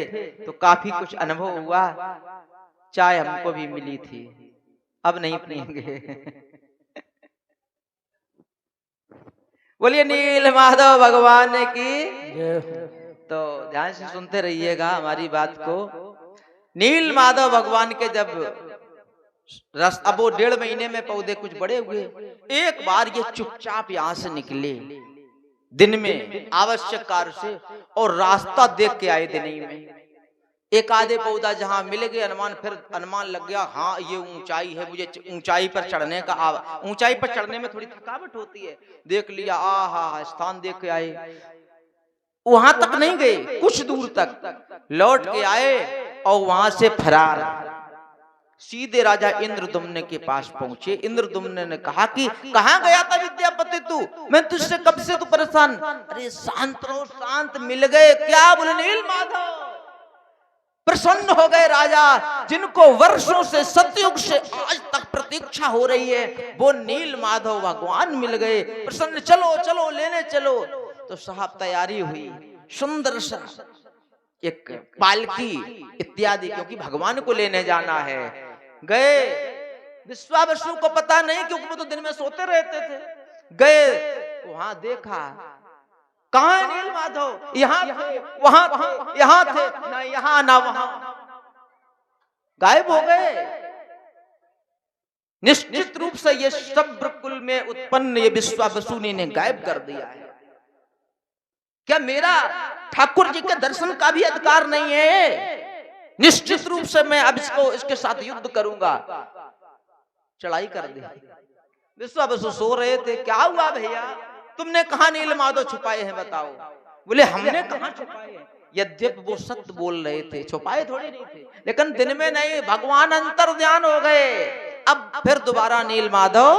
S1: तो काफी कुछ अनुभव हुआ। चाय हमको भी मिली थी, अब नहीं पिएंगे। बोलिए नील माधव भगवान की। तो ध्यान से सुनते रहिएगा हमारी बात को। नील माधव भगवान के जब रस, अब वो 1.5 महीने में पौधे कुछ बड़े हुए, एक बार ये चुपचाप यहाँ से निकले दिन में आवश्यक कार्य से, और रास्ता देख के आए दिन ही में। एक आधे पौधा जहां मिल गए, अनुमान लग गया, हाँ ये ऊंचाई है, मुझे ऊंचाई पर चढ़ने का, ऊंचाई पर चढ़ने में थोड़ी थकावट होती है, देख लिया, आहा स्थान देख के आए। वहां तक नहीं गए, कुछ दूर तक लौट के आए और वहां से फरार, सीधे राजा इंद्रदुम्न के पास पहुंचे। इंद्रदुम्न ने कहा कि कहां गया था विद्यापति तू, मैं तुझसे कब से तू परेशान। अरे शांत रहो, शांत, मिल गए क्या? बोले नील माधव। प्रसन्न हो गए राजा, जिनको वर्षों से, सतयुग से आज तक प्रतीक्षा हो रही है, वो नील माधव भगवान मिल गए। प्रसन्न, चलो चलो लेने चलो। तो साहब तैयारी हुई, सुंदर सा एक पालकी इत्यादि, क्योंकि भगवान को लेने जाना है। गए, विश्वावसु को पता नहीं क्योंकि वो तो दिन में सोते रहते थे। गए, वहां देखा, कहां है नील माधव? यहाँ थे, वहां थे, यहाँ थे, ना यहाँ ना वहां, गायब हो गए। निश्चित रूप से ये शब्रकुल में उत्पन्न ये विश्वावसु ने गायब कर दिया है। क्या मेरा ठाकुर जी के दर्शन का भी अधिकार नहीं है? निश्चित रूप से मैं अब इसके साथ युद्ध करूंगा। चढ़ाई कर दी। विश्वावसु सो रहे थे। क्या हुआ भैया, तुमने कहां नील माधव छुपाए हैं बताओ? बोले हमने कहां छुपाए हैं। यद्यपि वो सत्य बोल रहे थे, छुपाए थोड़ी नहीं थे, लेकिन दिन में नहीं, भगवान अंतर ध्यान हो गए। अब फिर दोबारा नील माधव,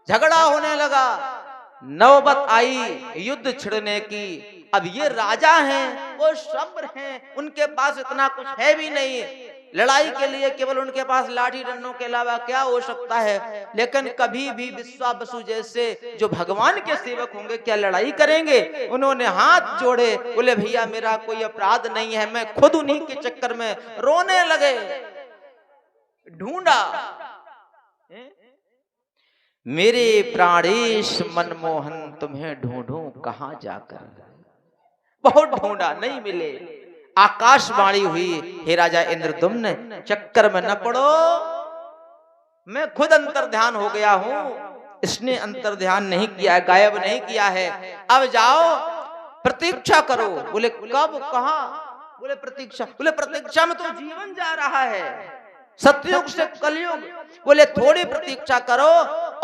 S1: झगड़ा होने लगा। नौबत आई युद्ध छिड़ने की। अब ये राजा हैं, वो सब्र हैं, उनके पास इतना कुछ है भी नहीं, लड़ाई के लिए केवल उनके पास लाठी डंडों के अलावा क्या हो सकता है। लेकिन कभी भी विश्वावसु जैसे जो भगवान के सेवक होंगे क्या लड़ाई करेंगे। उन्होंने हाथ जोड़े, बोले भैया मेरा कोई अपराध नहीं है, मैं खुद उन्हीं के चक्कर में रोने लगे। ढूंढा मेरे प्राणेश मनमोहन तुम्हें ढूंढूं कहां जाकर, बहुत ढूंढा नहीं मिले। आकाशवाणी हुई, हे राजा इंद्रदुम्न चक्कर में न पड़ो, मैं खुद अंतर ध्यान हो गया हूं, इसने अंतर ध्यान नहीं किया है, गायब नहीं किया है। अब जाओ प्रतीक्षा करो। बोले कब कहां। बोले प्रतीक्षा। बोले प्रतीक्षा में तो जीवन जा रहा है, सतयुग से कलयुग। बोले थोड़ी प्रतीक्षा करो,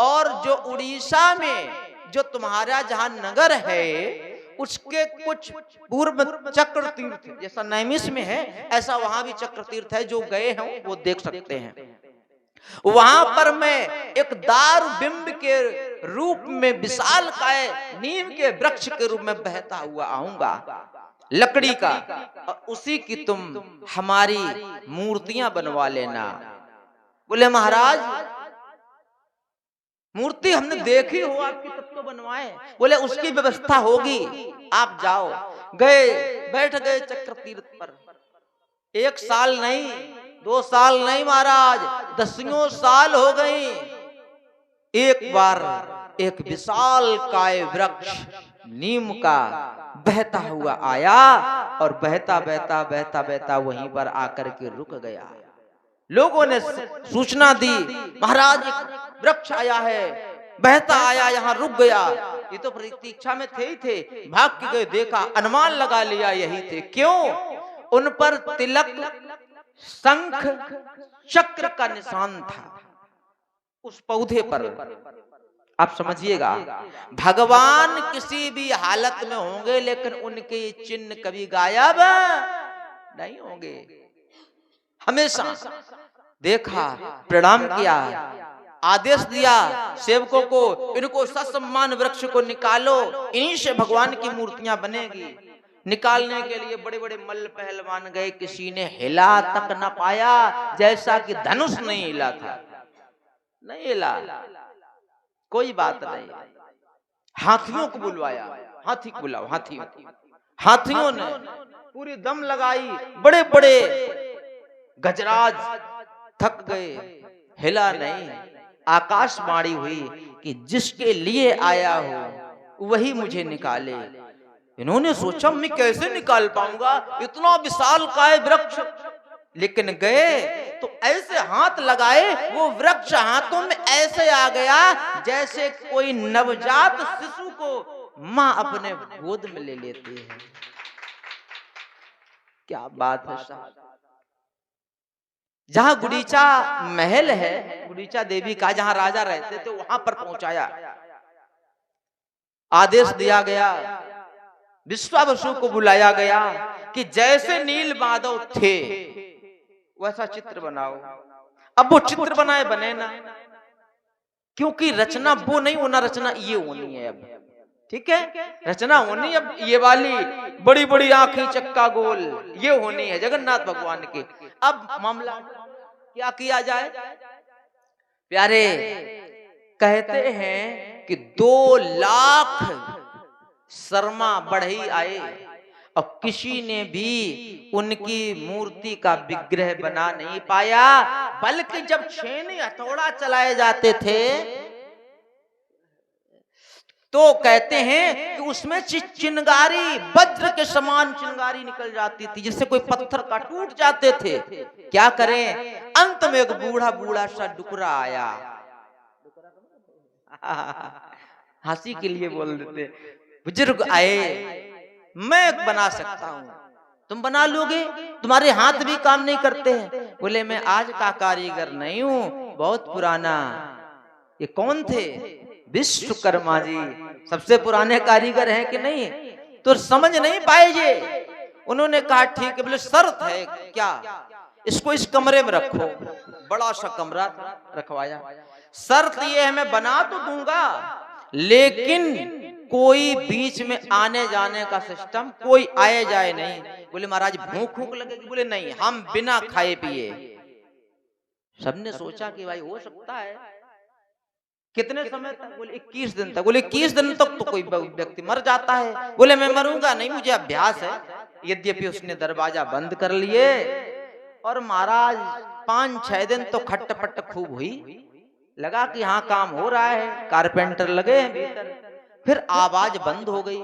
S1: और जो उड़ीसा में जो तुम्हारा जहां नगर है उसके कुछ पूर्व चक्र तीर्थ, जैसा नैमिष में है ऐसा वहां भी चक्र तीर्थ है, जो गए हैं वो देख सकते हैं। वहां पर मैं एक दारू बिंब के रूप में विशाल काय नीम के वृक्ष के रूप में बहता हुआ आऊंगा, लकड़ी का, और उसी की तुम हमारी मूर्तियां बनवा लेना। बोले महाराज मूर्ति हमने देखी हो आपकी, तब तो बनवाए। बोले उसकी व्यवस्था होगी, आप जाओ। गए, बैठ गए चक्र तीर्थ पर। 1 साल नहीं, 2 साल नहीं महाराज, 10 साल हो गई। एक बार एक विशाल काय वृक्ष नीम का बहता हुआ आया, और बहता बहता बहता बहता वहीं पर आकर के रुक गया। लोगों ने सूचना दी, महाराज एक वृक्ष आया है, बहता आया, यहाँ रुक गया। ये तो प्रतीक्षा में थे ही थे, भाग के गए, देखा, अनुमान लगा लिया यही थे। क्यों? उन पर तिलक, शंख, चक्र का निशान था उस पौधे पर। आप समझिएगा, भगवान किसी भी हालत में होंगे, लेकिन उनके चिन्ह कभी गायब नहीं होंगे। हमेशा देखा, प्रणाम किया, आदेश दिया सेवकों को, इनको ससम्मान वृक्ष को निकालो, इन्हीं से भगवान की मूर्तियां बनेगी। निकालने के लिए बड़े बड़े मल्ल पहलवान गए, किसी ने हिला तक न पाया, जैसा कि धनुष नहीं हिला था, नहीं हिला। कोई बात नहीं, हाथियों को बुलवाया, हाथी को बुलाओ, हाथियों ने पूरी दम लगाई, बड़े बड़े गजराज थक गए, हिला नहीं। आकाशवाणी हुई कि जिसके लिए आया हो वही मुझे निकाले। इन्होंने सोचा मैं कैसे निकाल पाऊंगा इतना विशाल काय वृक्ष, लेकिन गए तो ऐसे हाथ लगाए, वो वृक्ष हाथों में ऐसे आ गया जैसे कोई नवजात शिशु को मां अपने गोद में ले लेती है। क्या बात है साहब। जहां गुडीचा महल है, गुडीचा देवी का, जहां राजा रहते थे, वहां पर पहुंचाया। आदेश दिया गया, विश्वावसु को बुलाया गया कि जैसे नील माधव थे वैसा चित्र बनाओ। अब वो चित्र बनाए बने ना, क्योंकि रचना वो नहीं होना, रचना ये होनी है। अब ठीक है, रचना होनी अब ये वाली बड़ी बड़ी आंखें, चक्का गोल, ये होनी है जगन्नाथ भगवान की। अब मामला क्या किया जाए। प्यारे कहते हैं कि 2 लाख शर्मा बढ़ई आए, और किसी ने भी उनकी मूर्ति का विग्रह बना नहीं पाया, बल्कि जब छेनी हथौड़ा चलाए जाते थे तो कहते हैं कि उसमें चिंगारी, वज्र के समान चिंगारी निकल जाती थी, जिससे कोई पत्थर का टूट जाते थे। क्या करें, अंत में एक बूढ़ा बूढ़ा सा डुकरा आया, हंसी के लिए बोल देते, बुजुर्ग आए, मैं बना सकता हूं, तुम बना लोगे, तुम्हारे हाथ भी काम नहीं करते हैं। बोले मैं आज का कारीगर नहीं हूं, बहुत पुराना। ये कौन थे? विश्वकर्मा जी, सबसे पुराने कारीगर हैं कि नहीं? तो समझ नहीं पाए ये। उन्होंने कहा ठीक है। बोले शर्त है क्या? इसको इस कमरे में रखो, बड़ा सा कमरा रखवाया। शर्त ये है, मैं बना तो दूंगा, लेकिन कोई बीच में आने जाने का सिस्टम, कोई आए जाए नहीं। बोले महाराज भूख भूख लगेगी? बोले नहीं, हम बिना खाए पिए। सबने सोचा कि भाई हो सकता है। कितने समय तक? बोले 21 दिन तक। बोले 21 दिन तक तो कोई व्यक्ति मर जाता है। बोले मैं मरूंगा नहीं, मुझे अभ्यास है। यद्यपि उसने दरवाजा बंद कर लिए और महाराज 5-6 दिन तो खटपट खूब हुई। लगा कि हाँ काम हो रहा है, कारपेंटर लगे हैं भीतर। फिर आवाज बंद हो गई।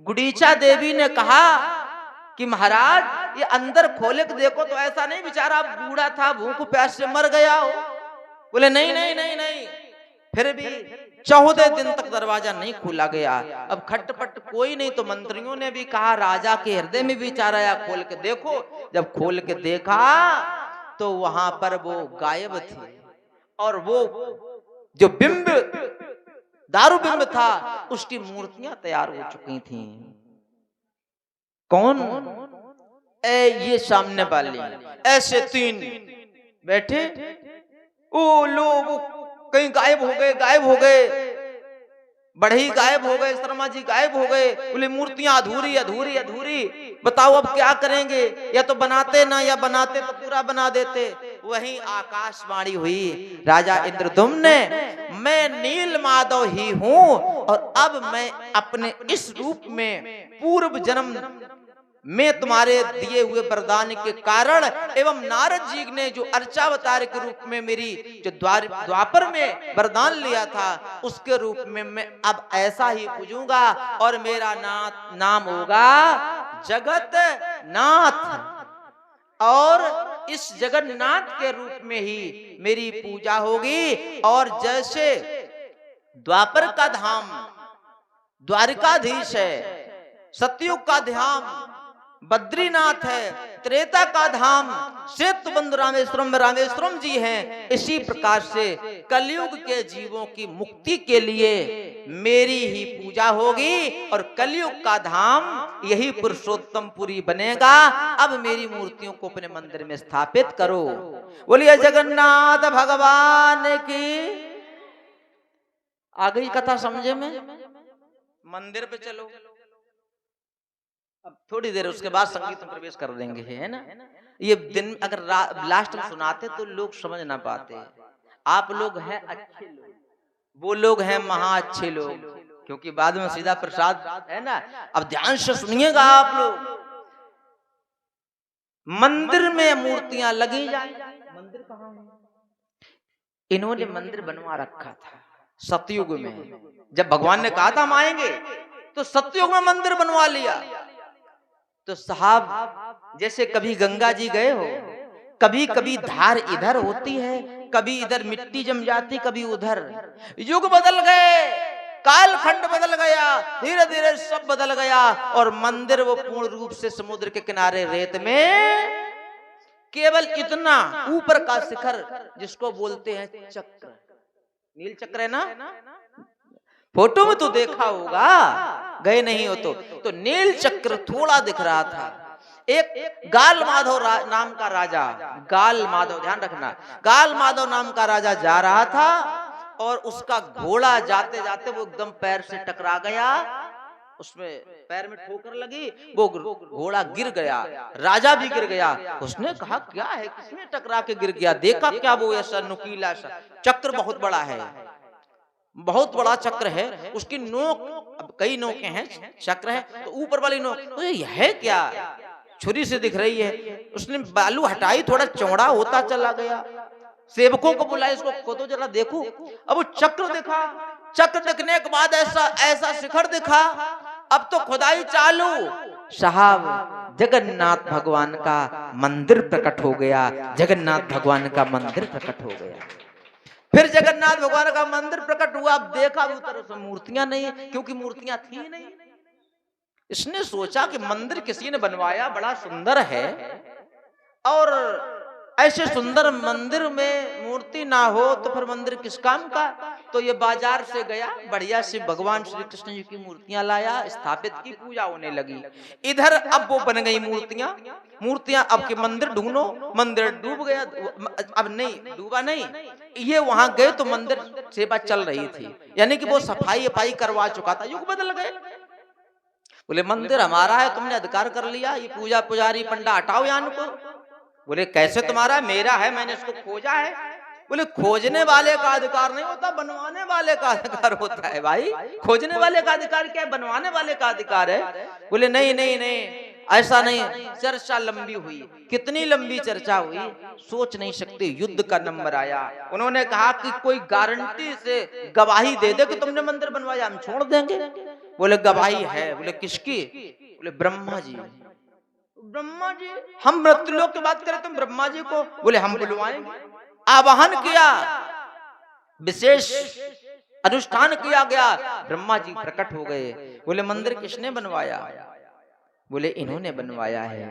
S1: गुडीचा देवी ने कहा कि महाराज ये अंदर खोले के देखो तो ऐसा नहीं बेचारा बूढ़ा था, भूख प्यास से मर गया हो। बोले नहीं नहीं नहीं नहीं। फिर भी 14 दिन तक दरवाजा नहीं खोला गया। अब खटपट कोई नहीं तो मंत्रियों ने भी कहा राजा के हृदय में विचार आया, खोल के देखो। जब खोल के देखा तो वहां पर वो गायब थे और वो जो बिंब दारू बिंब था उसकी मूर्तियां तैयार हो चुकी थी। कौन? ये सामने वाले ऐसे 3 बैठे। ओ लोग कहीं गायब हो गए, बढ़ई गायब हो गए, शर्मा जी गायब हो गए। बोले मूर्तियां अधूरी अधूरी अधूरी, बताओ अब क्या करेंगे? या तो बनाते ना, या बनाते तो पूरा बना देते। वहीं आकाशवाणी हुई राजा इंद्रदुम्न ने, मैं नील माधव ही हूं और अब मैं अपने इस रूप में पूर्व जन्म में तुम्हारे दिए हुए वरदान के कारण एवं नारद जी ने जो अर्चावतार के रूप में मेरी जो द्वापर में वरदान लिया था उसके रूप में मैं अब ऐसा ही पूजूंगा और मेरा नाम होगा जगत नाथ। और इस जगन्नाथ के रूप में ही मेरी पूजा होगी। और जैसे द्वापर का धाम द्वारिकाधीश है, सतयुग का धाम बद्रीनाथ है, त्रेता का धाम सेतुबंध रामेश्वरम जी हैं, इसी प्रकार से कलयुग के जीवों की मुक्ति के लिए मेरी ही पूजा होगी और कलयुग का धाम यही पुरुषोत्तमपुरी बनेगा। अब मेरी मूर्तियों को अपने मंदिर में स्थापित करो। बोलिए जगन्नाथ भगवान की। आ गई कथा समझे में? मंदिर पे चलो। अब थोड़ी देर उसके बाद संगीत में प्रवेश कर देंगे, है ना? ये दिन अगर लास्ट में सुनाते तो लोग समझ ना पाते। आप लोग हैं अच्छे लोग, वो लोग हैं महा अच्छे लोग, क्योंकि बाद में सीधा प्रसाद है ना। अब ध्यान से सुनिएगा आप लोग। मंदिर में मूर्तियां लगी जाए। मंदिर कहाँ है? इन्होंने मंदिर बनवा रखा था सतयुग में। जब भगवान ने कहा था हम आएंगे तो सतयुग में मंदिर बनवा लिया। तो साहब जैसे कभी गंगा जी गए हो, कभी कभी धार इधर होती है, कभी इधर मिट्टी जम जाती, कभी उधर। युग बदल गए, कालखंड बदल गया, धीरे धीरे सब बदल गया और मंदिर वो पूर्ण रूप से समुद्र के किनारे रेत में केवल इतना ऊपर का शिखर जिसको बोलते हैं चक्र, नील चक्र है ना, फोटो में तो देखा होगा, गए नहीं हो तो नील चक्र थोड़ा दिख रहा था। एक गाल माधव नाम का राजा, गाल माधव ध्यान रखना, गाल माधव नाम का राजा जा रहा था और उसका घोड़ा जाते जाते वो एकदम पैर से टकरा गया, उसमें पैर में ठोकर लगी, वो घोड़ा गिर गया, राजा भी गिर गया। उसने कहा क्या है, किसने टकरा के गिर गया? देखा क्या वो ऐसा नुकीला सा चक्र, बहुत बड़ा है, बहुत बड़ा चक्र है, उसकी नोक, अब कई नोकें हैं, चक्र है तो ऊपर वाली नोक, तो यह है क्या? छुरी से दिख रही है। उसने बालू हटाई, थोड़ा चौड़ा होता चला गया, सेवकों को बुलाया, इसको खोदो जरा देखो। अब वो चक्र दिखा, चक्र दिखने के बाद ऐसा शिखर दिखा, अब तो खुदाई चालू। साहब जगन्नाथ भगवान का मंदिर प्रकट हो गया, जगन्नाथ भगवान का मंदिर प्रकट हो गया। फिर जगन्नाथ भगवान का मंदिर प्रकट हुआ, अब देखा उधर से मूर्तियां नहीं, क्योंकि मूर्तियां थी नहीं। इसने सोचा कि मंदिर किसी ने बनवाया, बड़ा सुंदर है, और ऐसे सुंदर मंदिर में मूर्ति ना हो तो फिर मंदिर किस काम का? तो ये बाजार से गया, बढ़िया से भगवान श्री कृष्ण जी की मूर्तियां लाया, स्थापित की, पूजा होने लगी। इधर अब वो बन गई मूर्तियां अब के मंदिर ढूंढो, मंदिर डूब गया, अब नहीं डूबा नहीं, ये वहां गए तो मंदिर सेवा चल रही थी, यानी कि वो सफाई अफाई करवा चुका था। युग बदल गए। बोले मंदिर हमारा है, तुमने अधिकार कर लिया, ये पूजा पुजारी पंडा हटाओ यहाँ को। बोले कैसे तुम्हारा है? मेरा है, मैंने इसको खोजा है। बोले खोजने वाले का अधिकार नहीं होता, बनवाने वाले का अधिकार होता है भाई। खोजने वाले का अधिकार क्या है? बनवाने वाले का अधिकार है। बोले नहीं नहीं नहीं, ऐसा नहीं। चर्चा लंबी हुई, कितनी लंबी चर्चा हुई सोच नहीं सकते। युद्ध का नंबर आया, उन्होंने कहा कि कोई गारंटी से गवाही दे दे कि तुमने मंदिर बनवाया, हम छोड़ देंगे। बोले गवाही है। बोले किसकी? बोले ब्रह्मा जी। ब्रह्मा जी? हम मृत्युलोक की बात करें तो ब्रह्मा जी को। बोले हम बुलवाएंगे। आवाहन किया, विशेष अनुष्ठान किया गया, ब्रह्मा जी प्रकट हो गए। बोले मंदिर किसने बनवाया? बोले इन्होंने बनवाया है।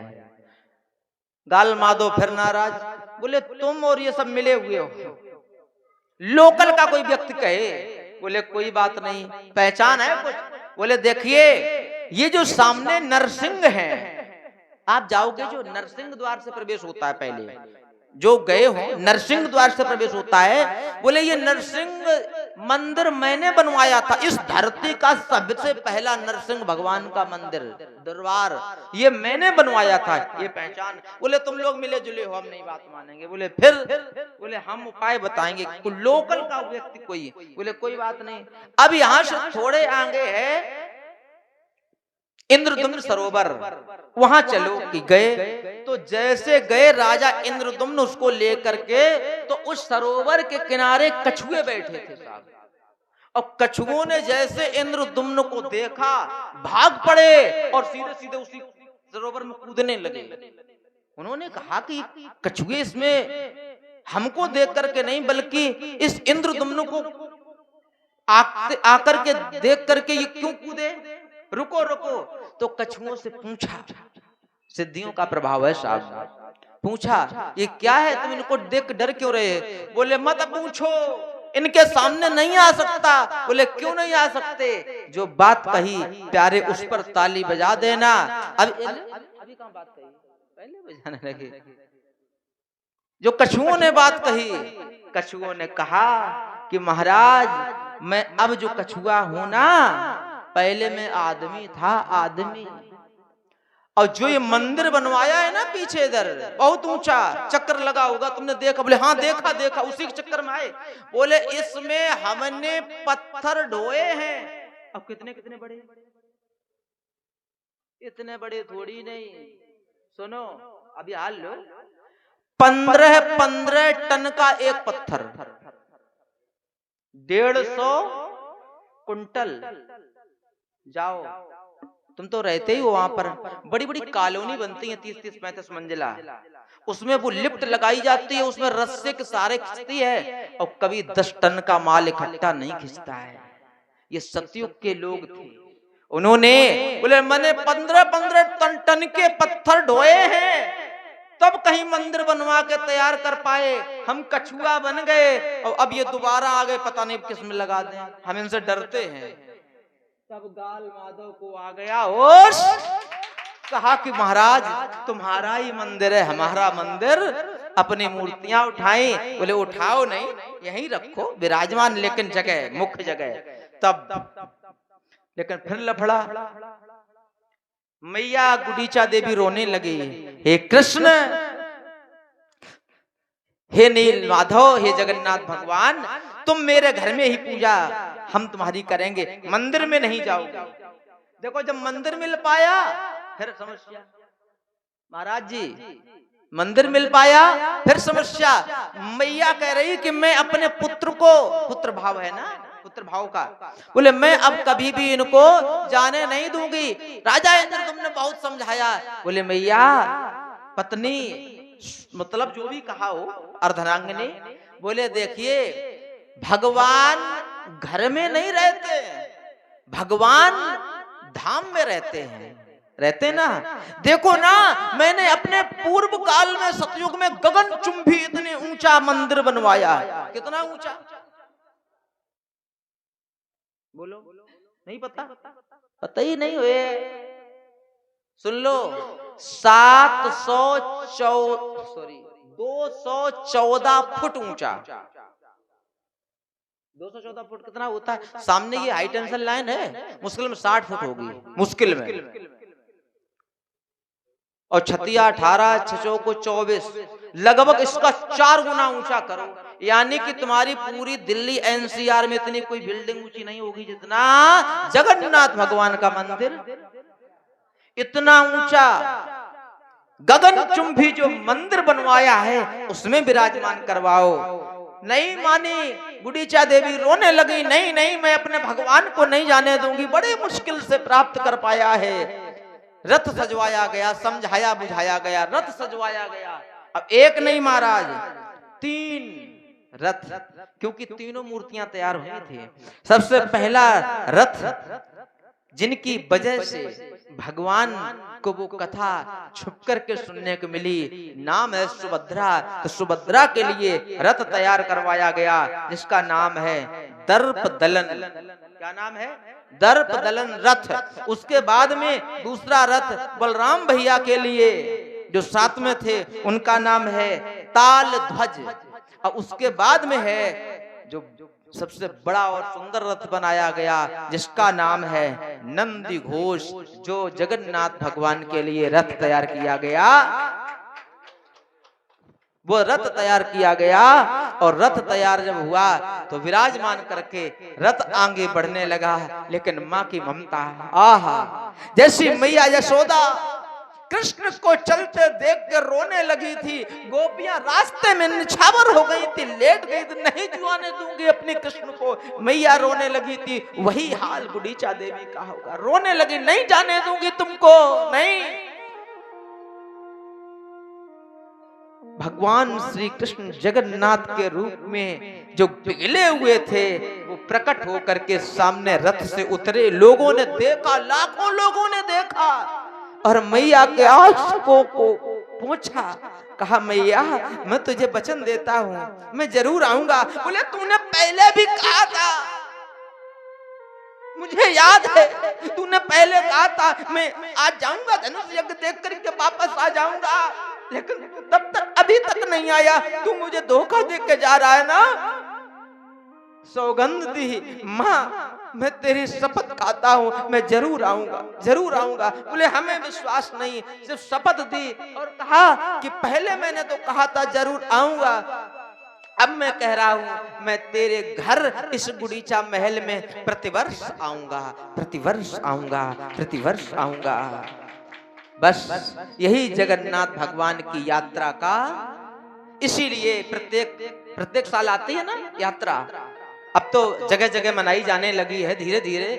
S1: गाल माधो फिर नाराज। बोले तुम और ये सब मिले हुए हो, लोकल का कोई व्यक्ति कहे। बोले कोई बात नहीं, पहचान है कुछ? बोले देखिए ये जो सामने नरसिंह है, आप जाओगे जो नरसिंह द्वार से प्रवेश होता है, पहले जो गए हो नरसिंह द्वार से प्रवेश होता है। बोले ये नरसिंह मंदिर मैंने बनवाया था, इस धरती का सबसे पहला नरसिंह भगवान का मंदिर दरबार ये मैंने बनवाया था, ये पहचान। बोले तुम लोग मिले जुले हो, हम नहीं बात मानेंगे। बोले फिर? बोले हम उपाय बताएंगे, लोकल का व्यक्ति कोई। बोले कोई बात नहीं। अब यहां से थोड़े आगे है इंद्रदुम्न सरोवर, वहां चलो कि गए। तो जैसे गए राजा इंद्रदुम्न उसको लेकर के, तो उस सरोवर के किनारे कछुए बैठे थे साहब। और कछुओं ने जैसे इंद्रदुम्न को देखा भाग पड़े और सीधे सीधे उसी सरोवर में कूदने लगे। उन्होंने कहा कि कछुए इसमें हमको देख करके नहीं, बल्कि इस इंद्रदुम्न को आकर के देख करके ये क्यों कूदे? रुको रुको। तो कछुओं से पूछा, सिद्धियों का प्रभाव है साहब, पूछा ये क्या है, तुम इनको देख डर क्यों रहे? बोले मत पूछो, इनके सामने नहीं आ सकता। बोले क्यों नहीं आ सकते? जो बात कही प्यारे उस पर ताली बजा देना। अभी कहां बात कही, पहले बजाने लगे। जो कछुओं ने बात कही, कछुओं ने कहा कि महाराज मैं अब जो कछुआ हूं ना, पहले मैं आदमी था, आदमी। और जो ये मंदिर बनवाया है ना पीछे इधर बहुत ऊंचा चक्कर लगा होगा, तुमने देखा? बोले हाँ देखा देखा, उसी के चक्कर में आए। बोले इसमें हमने पत्थर ढोए हैं। अब कितने कितने बड़े, इतने बड़े थोड़ी नहीं। सुनो अभी हाल लो, 15 टन का एक पत्थर, 150 कुंटल। जाओ, तुम तो रहते ही हो वहां पर, बड़ी बड़ी कॉलोनी बनती है 30-30, 35 मंजिला, उसमें वो लिफ्ट लगाई जाती है, उसमें रस्से के सहारे खींचती है, और कभी 10 टन का माल इकट्ठा नहीं खींचता है। ये सतयुग के लोग थे, उन्होंने बोले मैंने 15 टन के पत्थर ढोए हैं, तब कहीं मंदिर बनवा के तैयार कर पाए। हम कछुआ बन गए और अब ये दोबारा आ गए, पता नहीं किस में लगा दें, हम इनसे डरते हैं। तब गाल माधव को आ गया होश, कहा कि महाराज तुम्हारा ही मंदिर है, हमारा मंदिर। अपनी मूर्तियां उठाई। बोले उठाओ नहीं, यहीं रखो विराजमान, लेकिन जगह मुख्य जगह। तब लेकिन फिर लफड़ा, मैया गुडीचा देवी रोने लगी, हे कृष्ण, हे नील माधव, हे जगन्नाथ भगवान, तुम मेरे घर में ही पूजा हम तुम्हारी करेंगे, मंदिर में नहीं जाओगे। देखो जब मंदिर मिल पाया फिर समस्या। महाराज जी मंदिर मिल पाया फिर समस्या। मैया कह रही कि मैं अपने पुत्र को, पुत्र भाव है ना, पुत्र भाव का, बोले मैं अब कभी भी इनको जाने नहीं दूंगी। राजा इंद्र तुमने बहुत समझाया। बोले मैया पत्नी, मतलब जो भी कहा हो अर्धनांगिनी। बोले देखिए भगवान घर में नहीं रहते, भगवान धाम में रहते हैं, रहते ना। देखो ना मैंने अपने पूर्व काल में सतयुग में गगन चुंबी इतने ऊंचा मंदिर बनवाया, कितना ऊंचा। बोलो, नहीं पता? पता ही नहीं हुए। सुन लो, 214 फुट ऊंचा। 214 फुट कितना होता है? सामने ये हाई टेंशन लाइन है, मुश्किल में 60 फुट होगी, मुश्किल में। और छतिया 18, 6 को 24, लगभग इसका 4 गुना ऊंचा करो, यानी कि तुम्हारी पूरी दिल्ली एनसीआर में इतनी कोई बिल्डिंग ऊंची नहीं होगी जितना जगन्नाथ भगवान का मंदिर। इतना ऊंचा गगनचुंबी जो मंदिर बनवाया है उसमें विराजमान करवाओ। नहीं मानी गुडीचा देवी, रोने लगी, नहीं नहीं मैं अपने भगवान को नहीं जाने दूंगी, बड़े मुश्किल से प्राप्त कर पाया है। रथ सजवाया गया, समझाया बुझाया गया, रथ सजवाया गया। अब एक नहीं महाराज, 3 रथ, क्योंकि तीनों मूर्तियां तैयार हुई थी। सबसे पहला रथ जिनकी वजह से भगवान को वो कथा छुप करके सुनने को मिली, नाम है सुभद्रा। तो सुभद्रा के लिए रथ तैयार करवाया गया जिसका नाम है दर्प दलन। क्या नाम है? दर्प दलन रथ। उसके बाद में दूसरा रथ बलराम भैया के लिए जो साथ में थे उनका नाम है ताल ध्वज। और उसके बाद में है जो सबसे बड़ा और सुंदर रथ बनाया गया जिसका नाम है नंदी घोष, जो जगन्नाथ भगवान के लिए रथ तैयार किया गया। वो रथ तैयार किया गया और रथ तैयार जब हुआ तो विराजमान करके रथ आगे बढ़ने लगा। लेकिन माँ की ममता, आहा, जैसी मैया यशोदा कृष्ण को चलते देख के रोने लगी थी, गोपियां रास्ते में निछावर हो गई थी, लेट गई थी, नहीं जुआने दूंगी अपने कृष्ण को। मैया रोने लगी थी, वही हाल गुडीचा देवी का होगा, रोने लगी, नहीं जाने दूंगी तुमको, नहीं। भगवान श्री कृष्ण जगन्नाथ के रूप में जो पिघले हुए थे वो प्रकट होकर के सामने रथ से उतरे। लोगों ने देखा, लाखों लोगों ने देखा और मैया के आंखों को पूछा, कहा मैया मैं तुझे वचन देता हूँ, मैं जरूर आऊंगा। बोले तूने पहले भी कहा था, मुझे याद है तूने पहले कहा था मैं आज जाऊंगा, धनुष यज्ञ देख करके वापस आ जाऊंगा, लेकिन तब तक अभी तक नहीं आया। तू मुझे धोखा दे के जा रहा है ना। सौगंध दी माँ, मैं तेरी शपथ खाता हूँ, मैं जरूर आऊंगा, जरूर आऊंगा। बोले हमें विश्वास नहीं, सिर्फ शपथ दी और कहा कि पहले मैंने तो कहा था जरूर आऊंगा, अब मैं कह रहा हूँ मैं तेरे घर इस गुडीचा महल में प्रतिवर्ष आऊंगा, प्रतिवर्ष आऊंगा, प्रतिवर्ष आऊंगा। बस यही जगन्नाथ भगवान की यात्रा का, इसीलिए प्रत्येक साल आती है ना यात्रा। अब तो जगह जगह मनाई जाने लगी है धीरे धीरे।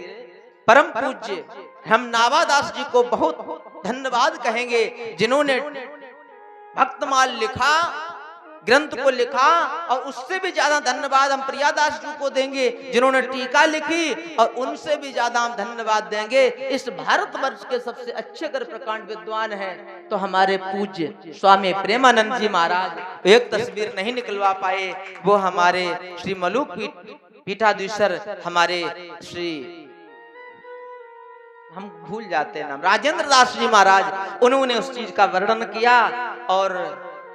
S1: परम पूज्य हम नावादास जी को बहुत धन्यवाद कहेंगे जिन्होंने भक्तमाल लिखा, ग्रंथ को लिखा, और उससे भी ज्यादा धन्यवाद हम प्रियादास जी को देंगे जिन्होंने टीका लिखी, और उनसे भी ज्यादा हम धन्यवाद देंगे इस भारतवर्ष के सबसे अच्छे अगर प्रकांड विद्वान हैं तो हमारे पूज्य स्वामी प्रेमानंद जी महाराज। एक तस्वीर नहीं निकलवा पाए, वो हमारे श्री मलुक पीठाधीश्वर, हमारे श्री, हम भूल जाते हैं नाम, राजेंद्र दास जी महाराज, उन्होंने उस चीज का वर्णन किया। और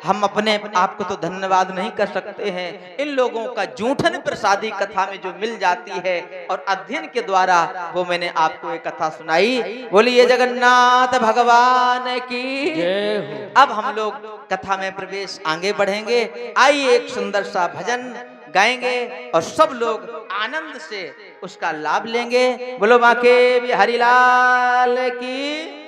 S1: हम अपने आप को तो धन्यवाद नहीं कर सकते हैं, इन लोगों का जूठन प्रसादी कथा में जो मिल जाती है और अध्ययन के द्वारा वो मैंने आपको एक कथा सुनाई। बोलिए जगन्नाथ भगवान की जय हो। अब हम लोग कथा में प्रवेश आगे बढ़ेंगे। आइए एक सुंदर सा भजन गाएंगे और सब लोग आनंद से उसका लाभ लेंगे। बोलो बाके बिहारी लाल की।